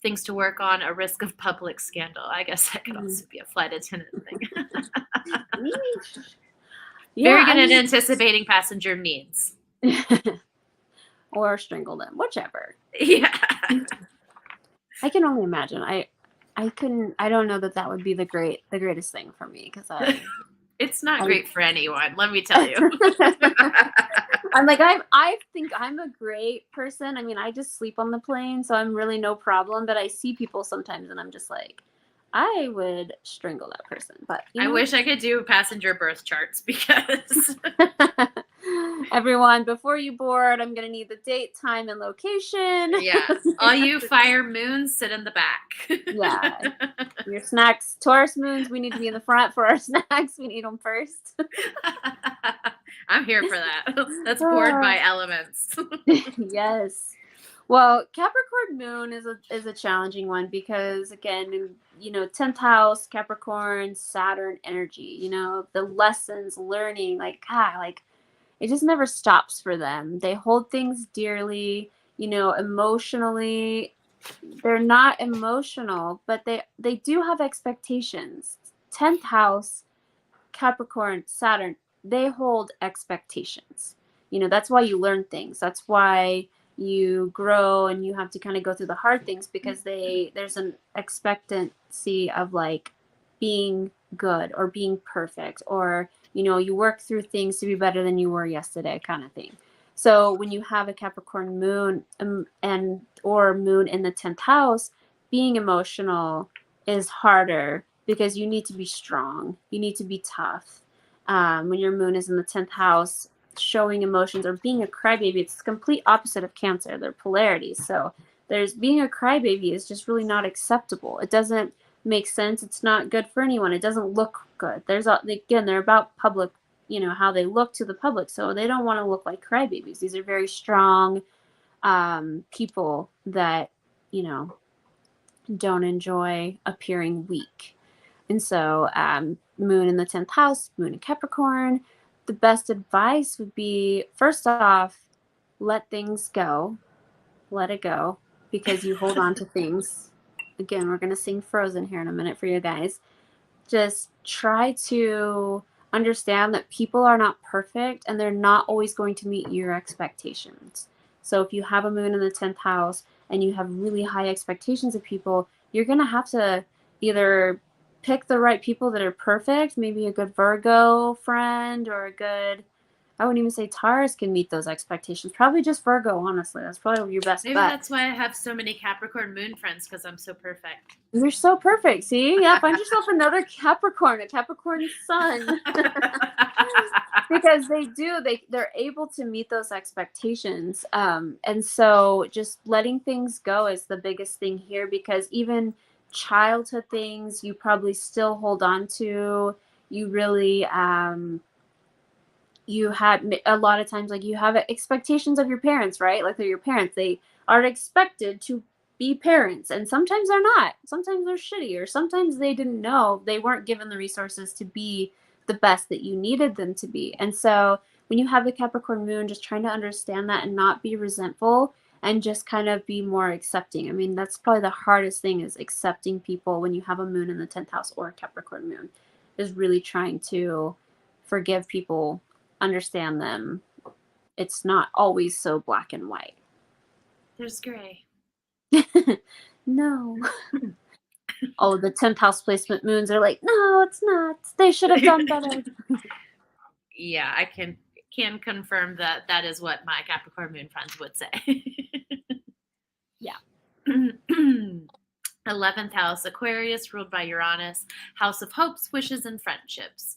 Things to work on, a risk of public scandal. I guess that could also be a flight attendant thing. Very good at anticipating passenger needs.
Or strangle them, whichever.
Yeah.
I can only imagine. I don't know that would be the greatest thing for me, because
it's not great for anyone, let me tell you.
I'm like, I think I'm a great person. I mean, I just sleep on the plane, so I'm really no problem. But I see people sometimes, and I'm just like, I would strangle that person. But
I wish I could do passenger birth charts, because
everyone, before you board, I'm gonna need the date, time, and location.
Yeah, all you fire moons, sit in the back.
Yeah, your snacks, Taurus moons, we need to be in the front for our snacks. We need them first.
I'm here for that. That's bored by elements.
Yes. Well, Capricorn moon is a challenging one, because again, you know, 10th house, Capricorn, Saturn energy, you know, the lessons, learning, like it just never stops for them. They hold things dearly, you know, emotionally. They're not emotional, but they do have expectations. 10th house, Capricorn, Saturn, they hold expectations. You know, that's why you learn things. That's why you grow, and you have to kind of go through the hard things, because there's an expectancy of like being good or being perfect, or, you know, you work through things to be better than you were yesterday, kind of thing. So when you have a Capricorn moon or moon in the 10th house, being emotional is harder, because you need to be strong. You need to be tough. When your moon is in the 10th house, showing emotions or being a crybaby, it's the complete opposite of Cancer. They're polarities. So being a crybaby is just really not acceptable. It doesn't make sense. It's not good for anyone. It doesn't look good. They're about public you know, how they look to the public. So they don't want to look like crybabies. These are very strong people that, you know, don't enjoy appearing weak. And so, moon in the 10th house, moon in Capricorn, the best advice would be, first off, let things go, let it go, because you hold on to things. Again, we're going to sing Frozen here in a minute for you guys. Just try to understand that people are not perfect and they're not always going to meet your expectations. So if you have a moon in the 10th house and you have really high expectations of people, you're going to have to either pick the right people that are perfect, maybe a good Virgo friend or a good, I wouldn't even say Taurus can meet those expectations. Probably just Virgo, honestly. That's probably your best
Maybe
bet.
that's why I have so many Capricorn moon friends, because I'm so perfect.
You're so perfect. See? Yeah, find yourself another Capricorn, a Capricorn sun. Because they're able to meet those expectations. And so just letting things go is the biggest thing here, because even childhood things you probably still hold on to. You really you had a lot of times, like, you have expectations of your parents, right? Like, they're your parents. They are expected to be parents, and sometimes they're not. Sometimes they're shitty, or sometimes they didn't know, they weren't given the resources to be the best that you needed them to be. And so when you have the Capricorn moon, just trying to understand that and not be resentful and just kind of be more accepting. I mean, that's probably the hardest thing, is accepting people when you have a moon in the 10th house or a Capricorn moon, is really trying to forgive people, understand them. It's not always so black and white.
There's gray.
No. Oh, the 10th house placement moons are like, no, it's not. They should have done better.
Yeah, I can confirm that that is what my Capricorn moon friends would say.
Yeah.
11th house, Aquarius, ruled by Uranus, house of hopes, wishes, and friendships.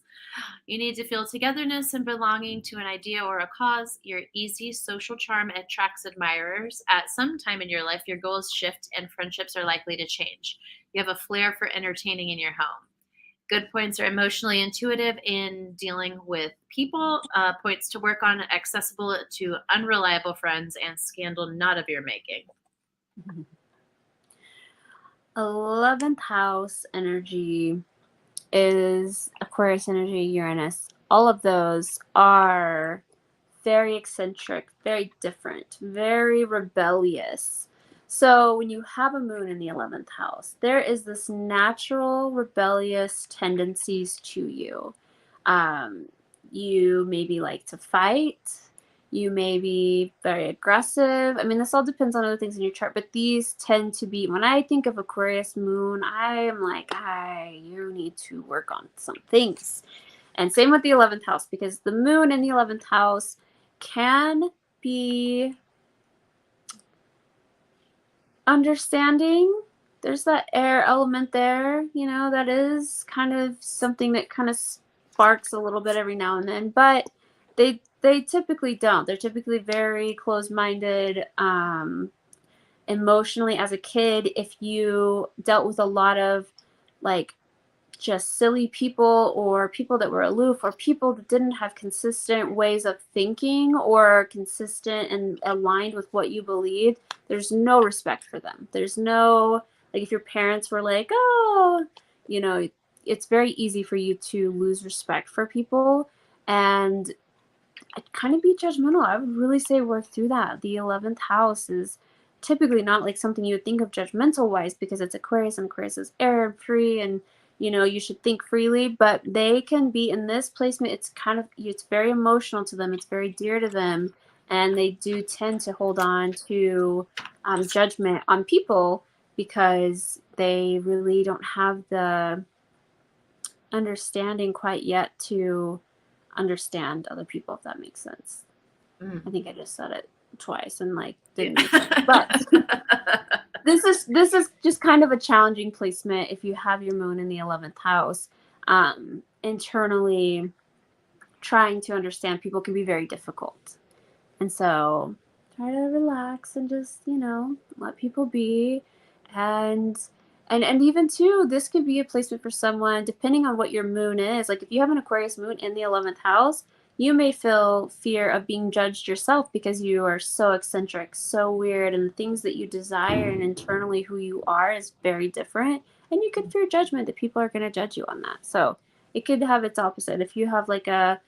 You need to feel togetherness and belonging to an idea or a cause. Your easy social charm attracts admirers. At some time in your life, your goals shift and friendships are likely to change. You have a flair for entertaining in your home. Good points are emotionally intuitive in dealing with people. Points to work on, accessible to unreliable friends, and scandal not of your making.
11th house energy is Aquarius energy, Uranus. All of those are very eccentric, very different, very rebellious. So when you have a moon in the 11th house, there is this natural rebellious tendencies to you. You maybe like to fight. You may be very aggressive. I mean, this all depends on other things in your chart, but these tend to be, when I think of Aquarius moon, I am like, you need to work on some things. And same with the 11th house, because the moon in the 11th house can be understanding. There's that air element there, you know, that is kind of something that kind of sparks a little bit every now and then, but they typically don't. They're typically very closed-minded. Emotionally, as a kid, if you dealt with a lot of like just silly people, or people that were aloof, or people that didn't have consistent ways of thinking or consistent and aligned with what you believed, there's no respect for them. There's no, like, if your parents were like, oh, you know, it's very easy for you to lose respect for people, and I'd kind of be judgmental. I would really say work through that. The 11th house is typically not like something you would think of judgmental wise, because it's Aquarius, and Aquarius is air free, and you know, you should think freely, but they can be in this placement. It's very emotional to them. It's very dear to them. And they do tend to hold on to judgment on people, because they really don't have the understanding quite yet to understand other people, if that makes sense. I think I just said it twice and like didn't make sense. But this is just kind of a challenging placement if you have your moon in the 11th house. Internally trying to understand people can be very difficult. And so try to relax and just, you know, let people be. And And even too, this could be a placement for someone depending on what your moon is. Like if you have an Aquarius moon in the 11th house, you may feel fear of being judged yourself because you are so eccentric, so weird, and the things that you desire and internally who you are is very different. And you could fear judgment that people are going to judge you on that. So it could have its opposite. If you have like a,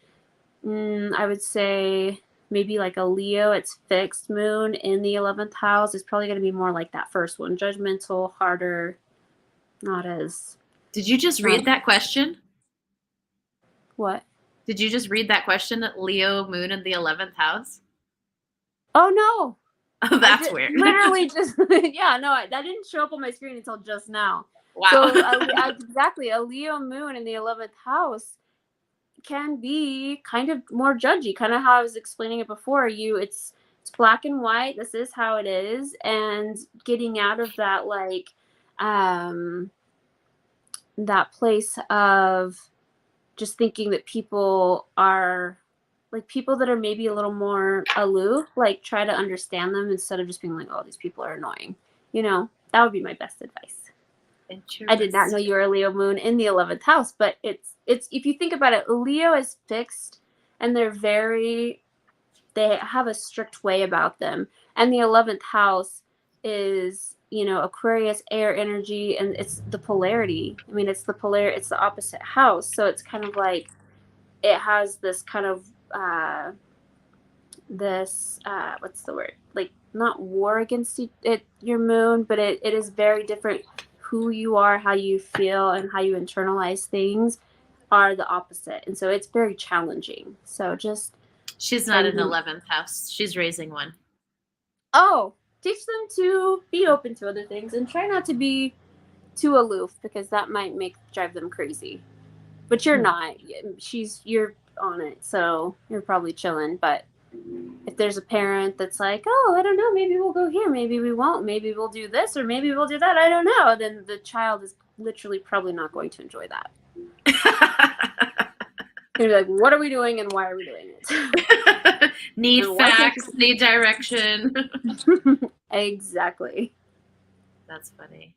I would say maybe like a Leo, it's fixed moon in the 11th house, it's probably going to be more like that first one, judgmental, harder, not as.
Did you just read that question?
What?
Did you just read that question? Leo moon in the 11th house?
Oh, no.
Oh, that's weird.
Literally just, yeah, no, that didn't show up on my screen until just now.
Wow.
So exactly, a Leo moon in the 11th house can be kind of more judgy, kind of how I was explaining it before. It's black and white. This is how it is. And getting out of that, like, that place of just thinking that people are like people that are maybe a little more aloof, like try to understand them instead of just being like, oh, these people are annoying. You know, that would be my best advice. I did not know you were a Leo moon in the 11th house, but it's if you think about it, Leo is fixed and they have a strict way about them. And the 11th house is, you know, Aquarius air energy, and it's the polarity. I mean, it's the opposite house. So it's kind of like it has this kind of what's the word? Like not war against your moon, but it is very different. Who you are, how you feel, and how you internalize things are the opposite. And so it's very challenging. So just...
She's not in 11th house. She's raising one.
Oh, teach them to be open to other things and try not to be too aloof, because that might drive them crazy. But you're not. You're on it, so you're probably chilling. But if there's a parent that's like, oh, I don't know, maybe we'll go here, maybe we won't, maybe we'll do this, or maybe we'll do that, I don't know, then the child is literally probably not going to enjoy that. They're like, what are we doing and why are we doing it?
Need facts, need direction.
Exactly.
That's funny.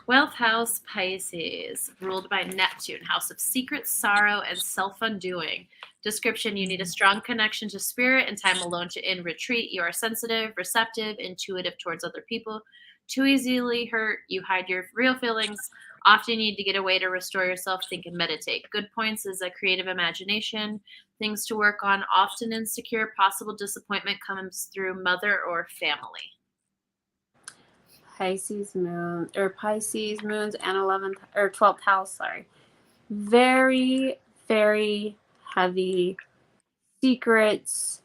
12th house Pisces, ruled by Neptune, house of secret sorrow and self-undoing. Description: you need a strong connection to spirit and time alone in retreat. You are sensitive, receptive, intuitive towards other people. Too easily hurt. You hide your real feelings. Often need to get away to restore yourself. Think and meditate. Good points is a creative imagination. Things to work on. Often insecure. Possible disappointment comes through mother or family.
Pisces moons and 11th or 12th house, sorry. Very, very heavy secrets.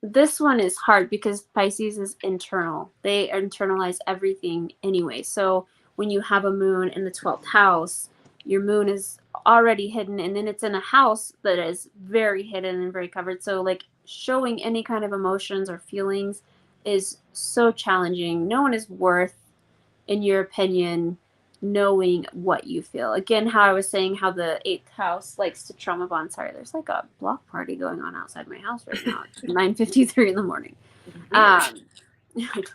This one is hard because Pisces is internal. They internalize everything anyway. So when you have a moon in the 12th house, your moon is already hidden, and then it's in a house that is very hidden and very covered. So like showing any kind of emotions or feelings is so challenging. No one is worth, in your opinion, knowing what you feel. Again, how I was saying how the 8th house likes to trauma bond. Sorry, there's like a block party going on outside my house right now. It's 9:53 in the morning. I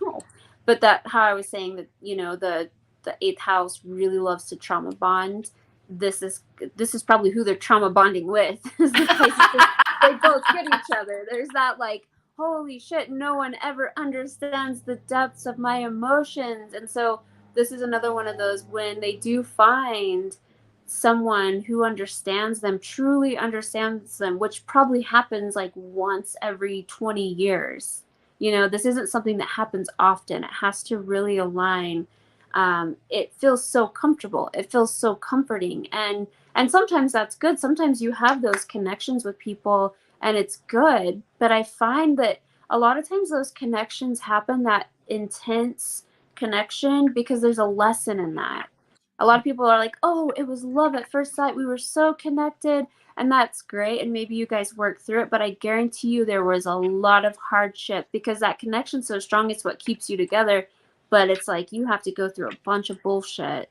know. But how I was saying that, you know, the 8th house really loves to trauma bond. This is probably who they're trauma bonding with. Is the places they both get each other. There's that like, holy shit, no one ever understands the depths of my emotions. And so this is another one of those when they do find someone who understands them, truly understands them, which probably happens like once every 20 years. You know, this isn't something that happens often. It has to really align. It feels so comfortable. It feels so comforting. And sometimes that's good. Sometimes you have those connections with people and it's good. But I find that a lot of times those connections happen, that intense connection, because there's a lesson in that. A lot of people are like, oh, it was love at first sight. We were so connected. And that's great. And maybe you guys worked through it. But I guarantee you there was a lot of hardship, because that connection's so strong. It's what keeps you together. But it's like you have to go through a bunch of bullshit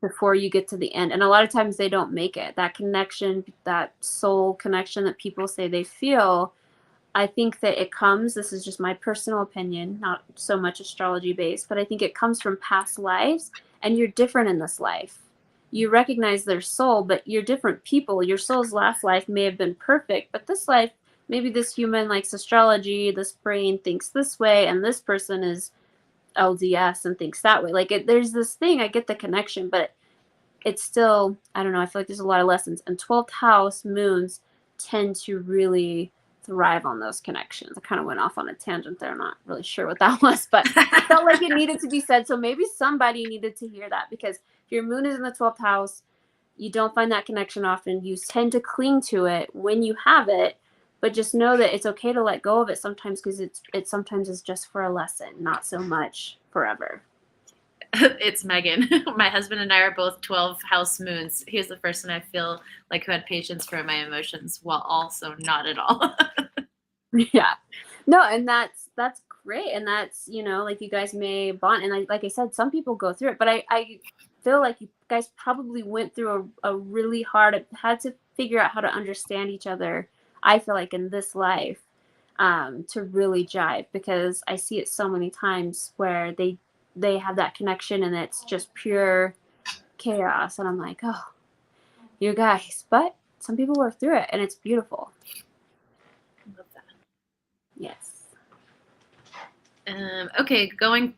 before you get to the end. And a lot of times they don't make it. That connection, that soul connection that people say they feel, I think that it comes, this is just my personal opinion, not so much astrology based, but I think it comes from past lives, and you're different in this life. You recognize their soul, but you're different people. Your soul's last life may have been perfect, but this life, maybe this human likes astrology, this brain thinks this way, and this person is LDS and thinks that way. Like there's this thing, I get the connection, but it's still, I don't know, I feel like there's a lot of lessons. And 12th house moons tend to really thrive on those connections. I kind of went off on a tangent there. I'm not really sure what that was, but I felt like it needed to be said. So maybe somebody needed to hear that, because if your moon is in the 12th house, you don't find that connection often. You tend to cling to it when you have it, but just know that it's okay to let go of it sometimes, because it sometimes is just for a lesson, not so much forever.
It's Megan. My husband and I are both 12 house moons. He's the person I feel like who had patience for my emotions, while also not at all.
Yeah. No, and that's great. And that's, you know, like you guys may bond. And like I said, some people go through it, but I feel like you guys probably went through a really hard, had to figure out how to understand each other, I feel like, in this life, to really jive, because I see it so many times where they have that connection and it's just pure chaos. And I'm like, oh, you guys, but some people work through it and it's beautiful.
Love that.
Yes.
Okay, going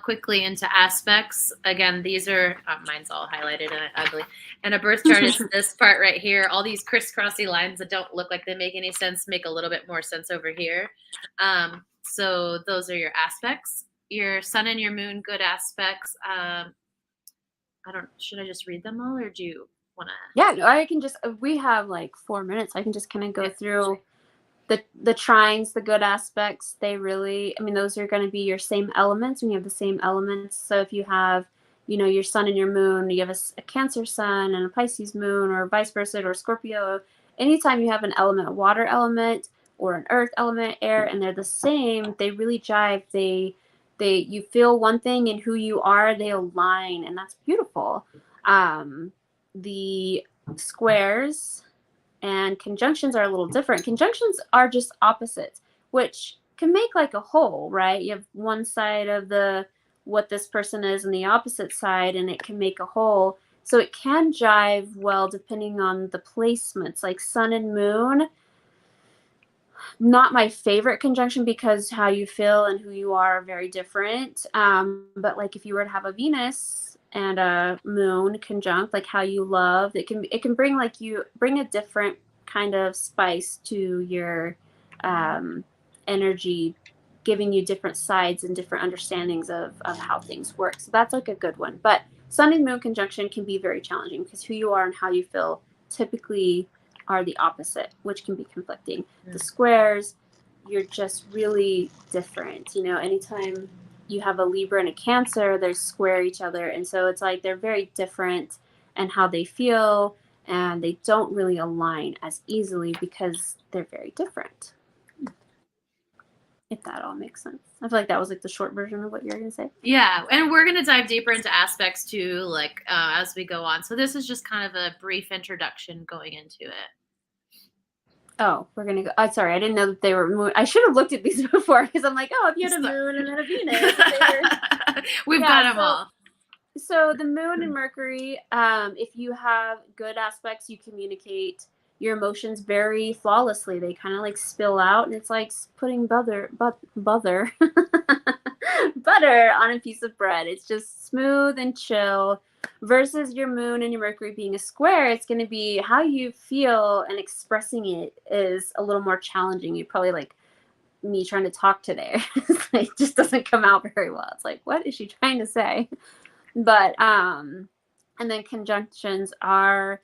quickly into aspects. Again, these are, mine's all highlighted and ugly. And a birth chart is this part right here. All these crisscrossy lines that don't look like they make any sense make a little bit more sense over here. So those are your aspects. Your sun and your moon, good aspects. Should I just read them all, or do you want to?
Yeah, no, I can just, we have like 4 minutes. I can just kind of go through the trines, the good aspects. They really, I mean, those are going to be your same elements when you have the same elements. So if you have, you know, your sun and your moon, you have a Cancer sun and a Pisces moon, or vice versa, or Scorpio, anytime you have an element, a water element or an earth element, air, and they're the same, they really jive. You feel one thing in who you are, they align, and that's beautiful. The squares and conjunctions are a little different. Conjunctions are just opposites, which can make like a whole, right? You have one side of what this person is and the opposite side, and it can make a whole. So it can jive well depending on the placements, like sun and moon. Not my favorite conjunction, because how you feel and who you are very different. But like if you were to have a Venus and a moon conjunct, like how you love, it can bring a different kind of spice to your energy, giving you different sides and different understandings of how things work. So that's like a good one. But sun and moon conjunction can be very challenging, because who you are and how you feel typically are the opposite, which can be conflicting. The squares, you're just really different. You know, anytime you have a Libra and a Cancer, they square each other. And so it's like they're very different and how they feel, and they don't really align as easily because they're very different. If that all makes sense. I feel like that was like the short version of what you were going to say.
Yeah, and we're going to dive deeper into aspects too, like as we go on. So this is just kind of a brief introduction going into it.
Oh, we're going to go. Sorry, I didn't know that they were moon. I should have looked at these before, because I'm like, oh, if you had a moon and then a Venus.
We've got them all.
So the moon and Mercury, if you have good aspects, you communicate your emotions very flawlessly. They kind of like spill out, and it's like putting butter butter on a piece of bread. It's just smooth and chill. Versus your moon and your Mercury being a square, it's going to be how you feel, and expressing it is a little more challenging. You probably like me trying to talk today. It just doesn't come out very well. It's like, what is she trying to say? But and then conjunctions are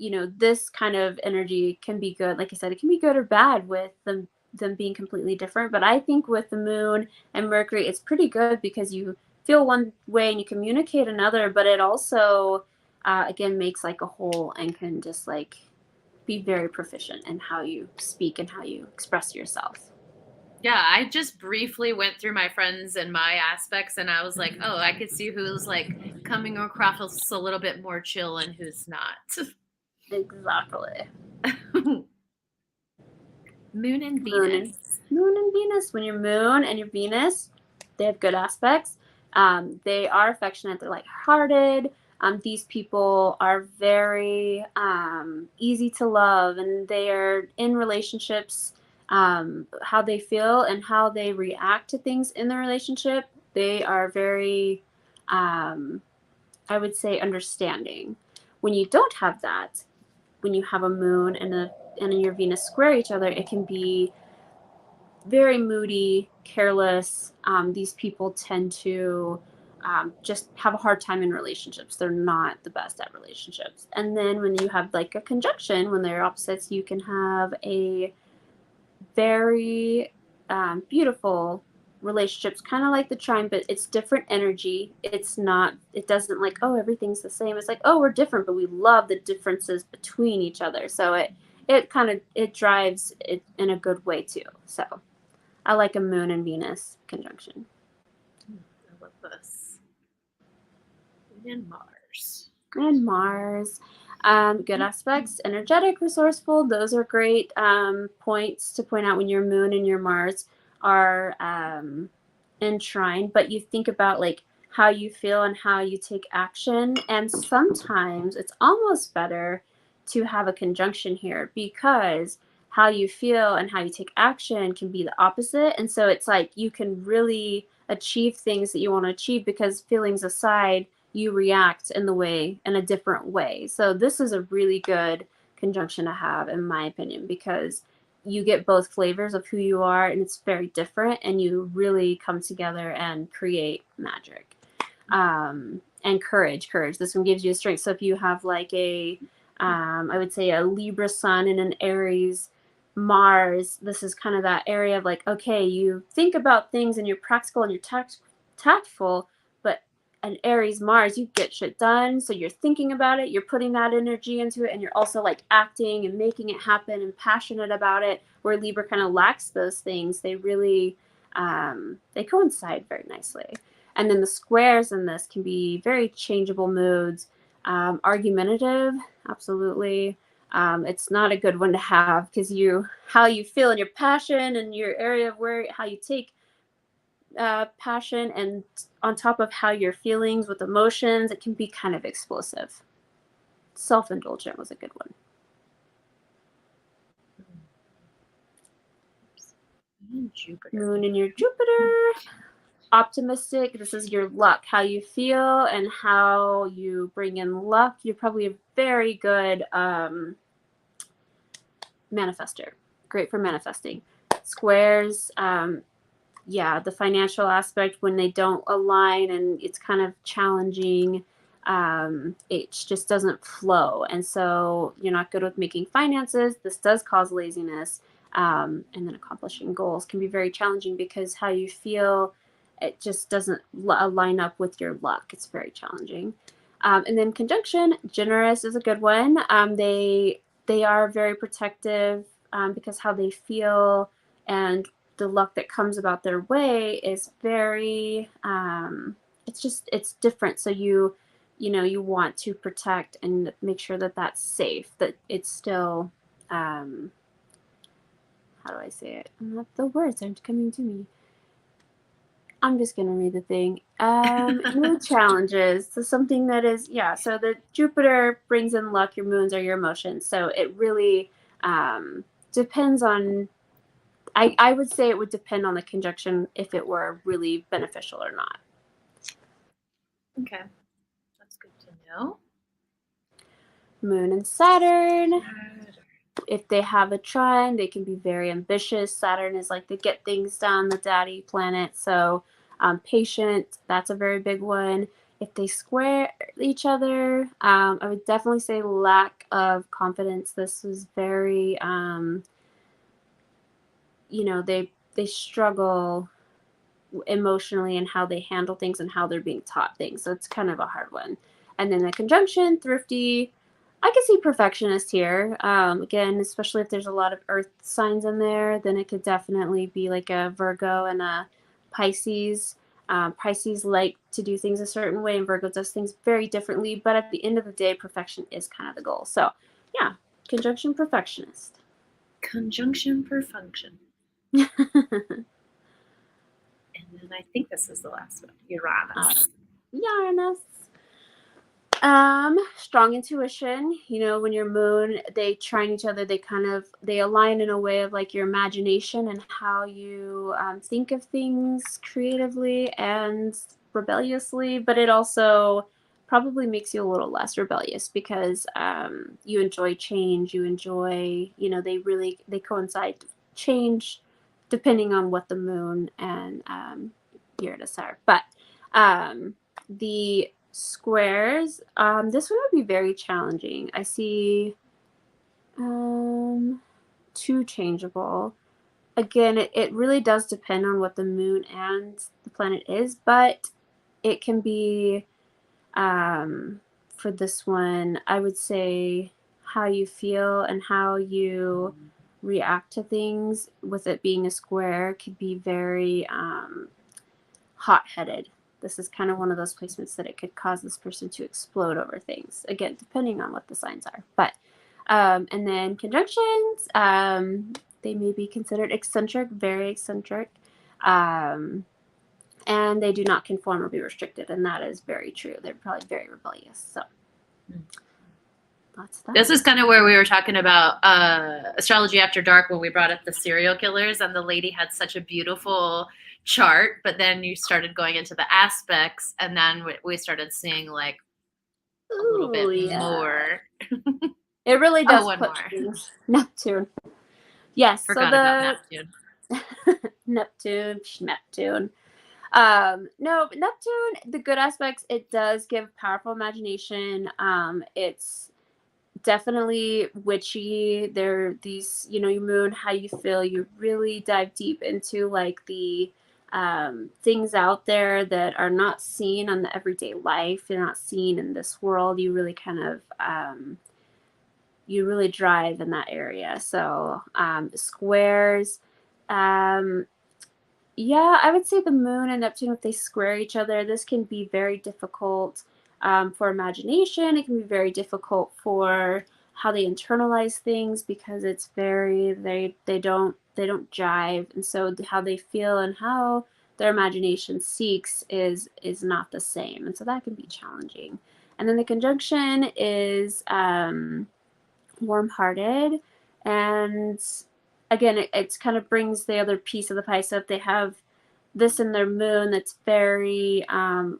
you know, this kind of energy can be good. Like I said, it can be good or bad with them being completely different. But I think with the moon and Mercury, it's pretty good, because you feel one way and you communicate another, but it also again makes like a whole, and can just like be very proficient in how you speak and how you express yourself.
Yeah, I just briefly went through my friends and my aspects, and I was like, oh, I could see who's like coming across a little bit more chill and who's not.
Exactly.
Moon and
Moon and
Venus.
Moon and Venus. When your moon and your Venus, they have good aspects. They are affectionate. They're lighthearted. These people are very easy to love, and they are in relationships. How they feel and how they react to things in the relationship, they are very, I would say, understanding. When you don't have that, when you have a moon and your Venus square each other, it can be very moody, careless. These people tend to just have a hard time in relationships. They're not the best at relationships. And then when you have like a conjunction, when they're opposites, you can have a very beautiful relationships, kind of like the trine, but it's different energy. It doesn't like, oh, everything's the same. It's like, oh, we're different, but we love the differences between each other. So it drives it in a good way too. So I like a moon and Venus conjunction.
I love this. And Mars.
And Mars. Good aspects, energetic, resourceful. Those are great points to point out when your moon and your Mars are in trine. But you think about like how you feel and how you take action. And sometimes it's almost better to have a conjunction here because how you feel and how you take action can be the opposite. And so it's like you can really achieve things that you want to achieve because feelings aside, you react in a different way. So this is a really good conjunction to have, in my opinion, because you get both flavors of who you are and it's very different and you really come together and create magic. And courage. This one gives you a strength. So if you have like I would say a Libra sun and an Aries Mars, this is kind of that area of like, okay, you think about things and you're practical and you're tactful, but an Aries Mars, you get shit done. So you're thinking about it, you're putting that energy into it, and you're also like acting and making it happen and passionate about it. Where Libra kind of lacks those things, they really they coincide very nicely. And then the squares in this can be very changeable moods, argumentative, absolutely. It's not a good one to have because how you feel and your passion and your area of how you take passion and on top of how your feelings with emotions, it can be kind of explosive. Self-indulgent was a good one.
Jupiter.
Moon in your Jupiter. Optimistic. This is your luck, how you feel and how you bring in luck. You're probably a very good manifester. Great for manifesting. Squares. Yeah, the financial aspect when they don't align and it's kind of challenging. It just doesn't flow. And so you're not good with making finances. This does cause laziness. And then accomplishing goals can be very challenging because how you feel, it just doesn't line up with your luck. It's very challenging. And then conjunction, generous is a good one. They are very protective because how they feel and the luck that comes about their way is very it's different. So you want to protect and make sure that that's safe, that it's still how do I say it? The words aren't coming to me. I'm just going to read the thing. Mood challenges. So something that is, so the Jupiter brings in luck, your moons are your emotions. So it really depends on, I would say it would depend on the conjunction if it were really beneficial or not.
Okay. That's good to know.
Moon and Saturn. If they have a trine, they can be very ambitious. Saturn is like the get things done, the daddy planet. So patient, that's a very big one. If they square each other, I would definitely say lack of confidence. This was very, they struggle emotionally in how they handle things and how they're being taught things. So it's kind of a hard one. And then the conjunction, thrifty. I can see perfectionist here. Again, especially if there's a lot of earth signs in there, then it could definitely be like a Virgo and a Pisces. Pisces like to do things a certain way and Virgo does things very differently. But at the end of the day, perfection is kind of the goal. So yeah, conjunction perfectionist.
Conjunction per function. And then I think this is the last one. Uranus.
Uranus. Strong intuition. You know, when your moon, they trine each other, they align in a way of like your imagination and how you think of things creatively and rebelliously, but it also probably makes you a little less rebellious because you enjoy change. You enjoy, you know, they coincide change depending on what the moon and Uranus are. But the squares, this one would be very challenging. I see two changeable. Again, it really does depend on what the moon and the planet is, but it can be, for this one, I would say how you feel and how you react to things with it being a square could be very hot-headed. This is kind of one of those placements that it could cause this person to explode over things. Again, depending on what the signs are. But and then conjunctions, they may be considered eccentric, very eccentric, and they do not conform or be restricted, and that is very true. They're probably very rebellious. So that's that.
This is kind of where we were talking about Astrology After Dark when we brought up the serial killers, and the lady had such a beautiful chart, but then you started going into the aspects, and then we started seeing like a little bit more.
It really does
one
put
more.
things. Neptune. Yes.
Forgot about Neptune.
Neptune. No, but Neptune, the good aspects, it does give powerful imagination. It's definitely witchy. There are these, you know, your moon, how you feel, you really dive deep into like the things out there that are not seen on the everyday life. They're not seen in this world. You really kind of you really drive in that area. So squares, yeah, I would say the moon and Neptune, if they square each other, this can be very difficult for imagination. It can be very difficult for how they internalize things because it's very, they don't jive. And so how they feel and how their imagination seeks is not the same. And so that can be challenging. And then the conjunction is warm-hearted, and again, it kind of brings the other piece of the pie. So if they have this in their moon that's very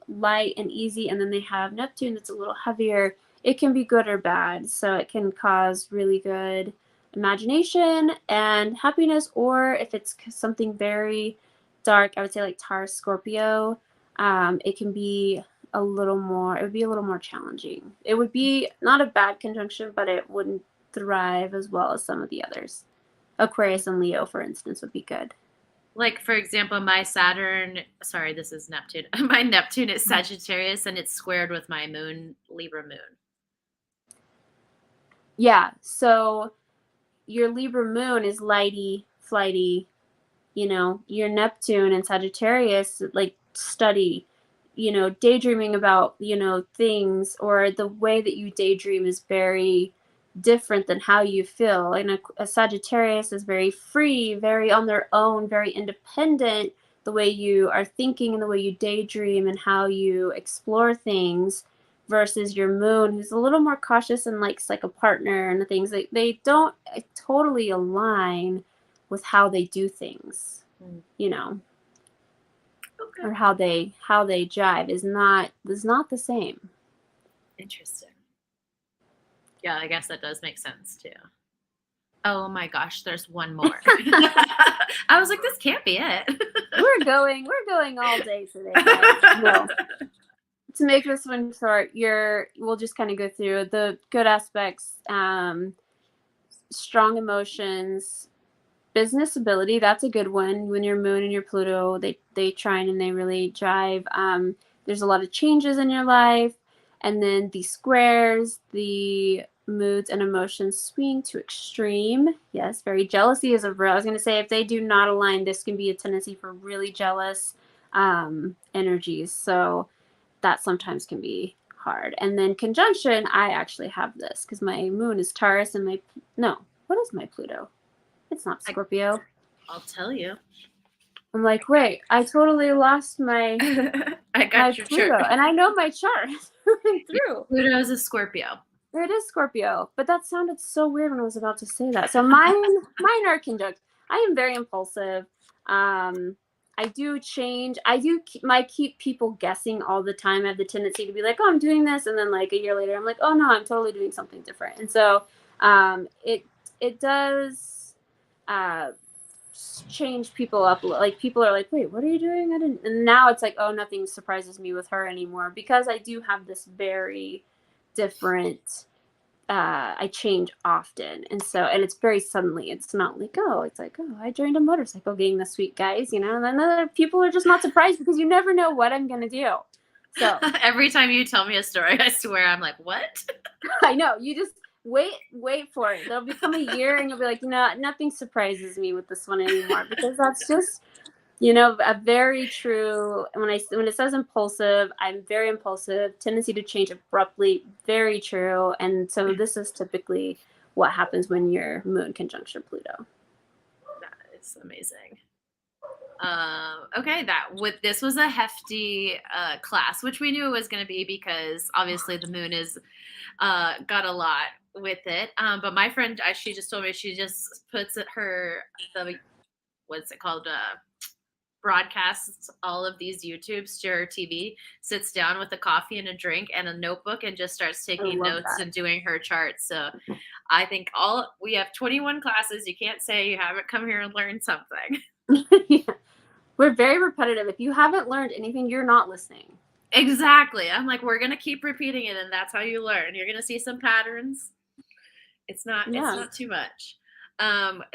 light and easy, and then they have Neptune that's a little heavier, it can be good or bad. So it can cause really good imagination and happiness, or if it's something very dark, I would say like Taurus, Scorpio, it can be a little more, it would be a little more challenging. It would be not a bad conjunction, but it wouldn't thrive as well as some of the others. Aquarius and Leo, for instance, would be good.
Like, for example, my Saturn, sorry, this is Neptune. My Neptune is Sagittarius, and it's squared with my moon, Libra moon.
Yeah, so your Libra moon is lighty, flighty, you know, your Neptune and Sagittarius, like study, you know, daydreaming about, you know, things, or the way that you daydream is very different than how you feel. And a Sagittarius is very free, very on their own, very independent, the way you are thinking and the way you daydream and how you explore things, versus your moon, who's a little more cautious and likes like a partner and the things that they don't totally align with how they do things, you know. Okay. Or how they jive is not the same.
Interesting. Yeah, I guess that does make sense too. Oh my gosh, there's one more. I was like, this can't be it.
We're going all day today, guys. No. To make this one short, we'll just kind of go through the good aspects, strong emotions, business ability. That's a good one. When your moon and your Pluto, they trine and they really drive. There's a lot of changes in your life. And then the squares, the moods and emotions swing to extreme. Yes, very jealousy is a real. I was going to say, if they do not align, this can be a tendency for really jealous energies. So that sometimes can be hard. And then conjunction, I actually have this because my moon is Taurus and what is my Pluto? It's not Scorpio.
I'll tell you.
I'm like, wait, I totally lost my
I got
my
your
Pluto,
chart.
and I know my chart through.
Pluto's a Scorpio.
It is Scorpio, but that sounded so weird when I was about to say that. So mine are conjunct. I am very impulsive. I do change. I keep people guessing all the time. I have the tendency to be like, oh, I'm doing this, and then like a year later, I'm like, oh no, I'm totally doing something different. And so it does change people up. Like people are like, wait, what are you doing? I didn't. And now it's like, oh, nothing surprises me with her anymore because I do have this very different. I change often, and it's very suddenly. It's not like, oh, it's like, oh, I joined a motorcycle gang this week, guys, and then other people are just not surprised because you never know what I'm gonna do. So
every time you tell me a story, I swear I'm like, what?
I know, you just wait for it. There'll become a year and you'll be like, nothing surprises me with this one anymore because that's just a very true. When it says impulsive, I'm very impulsive, tendency to change abruptly, very true. And so this is typically what happens when your moon conjunction Pluto.
That is amazing. Okay, this was a hefty class, which we knew it was going to be because obviously the moon is got a lot with it. But my friend, she just told me she just puts what's it called? Broadcasts all of these YouTubes to her TV, sits down with a coffee and a drink and a notebook and just starts taking notes and doing her charts. So I think we have 21 classes. You can't say you haven't come here and learned something.
Yeah. We're very repetitive. If you haven't learned anything, you're not listening.
Exactly. I'm like, we're going to keep repeating it, and that's how you learn. You're going to see some patterns. It's not too much.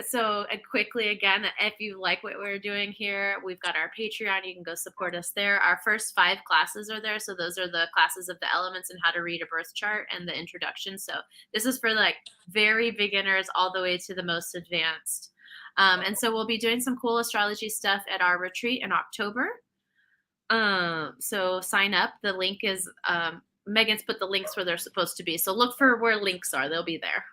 So quickly again, if you like what we're doing here, we've got our Patreon. You can go support us there. Our first 5 classes are there. So those are the classes of the elements and how to read a birth chart and the introduction. So this is for like very beginners all the way to the most advanced. And so we'll be doing some cool astrology stuff at our retreat in October. So sign up. The link is, Megan's put the links where they're supposed to be. So look for where links are. They'll be there.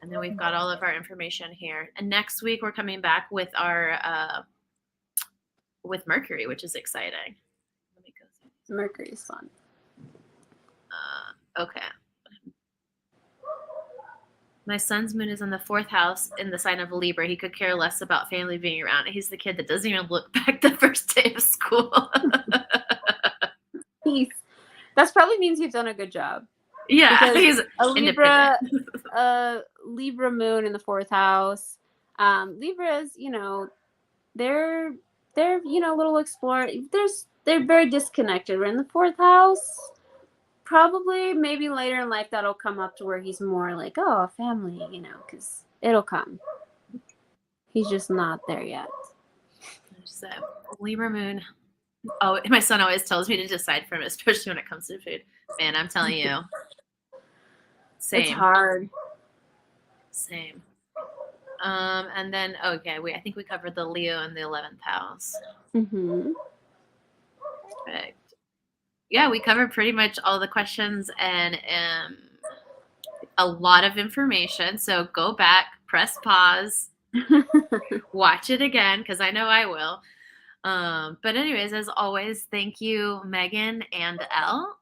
And then we've got all of our information here. And next week we're coming back with our with Mercury, which is exciting. Let me go through.
Mercury's fun.
Okay. My son's moon is in the 4th house in the sign of Libra. He could care less about family being around. He's the kid that doesn't even look back the first day of school.
That probably means you've done a good job.
Yeah,
he's a Libra moon in the 4th house. Libras, they're little explorer. They're very disconnected. We're in the 4th house. Probably maybe later in life that'll come up to where he's more like, oh, family, because it'll come. He's just not there yet.
So, Libra moon. Oh, my son always tells me to decide for him, especially when it comes to food. Man, I'm telling you. Same.
It's hard.
Same. And then, okay, I think we covered the Leo in the 11th house.
Mm-hmm.
Perfect. Yeah, we covered pretty much all the questions and a lot of information. So go back, press pause, watch it again, because I know I will. But anyways, as always, thank you, Megan and Elle.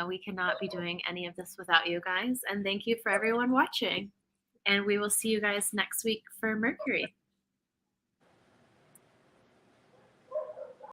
We cannot be doing any of this without you guys. And thank you for everyone watching. And we will see you guys next week for Mercury.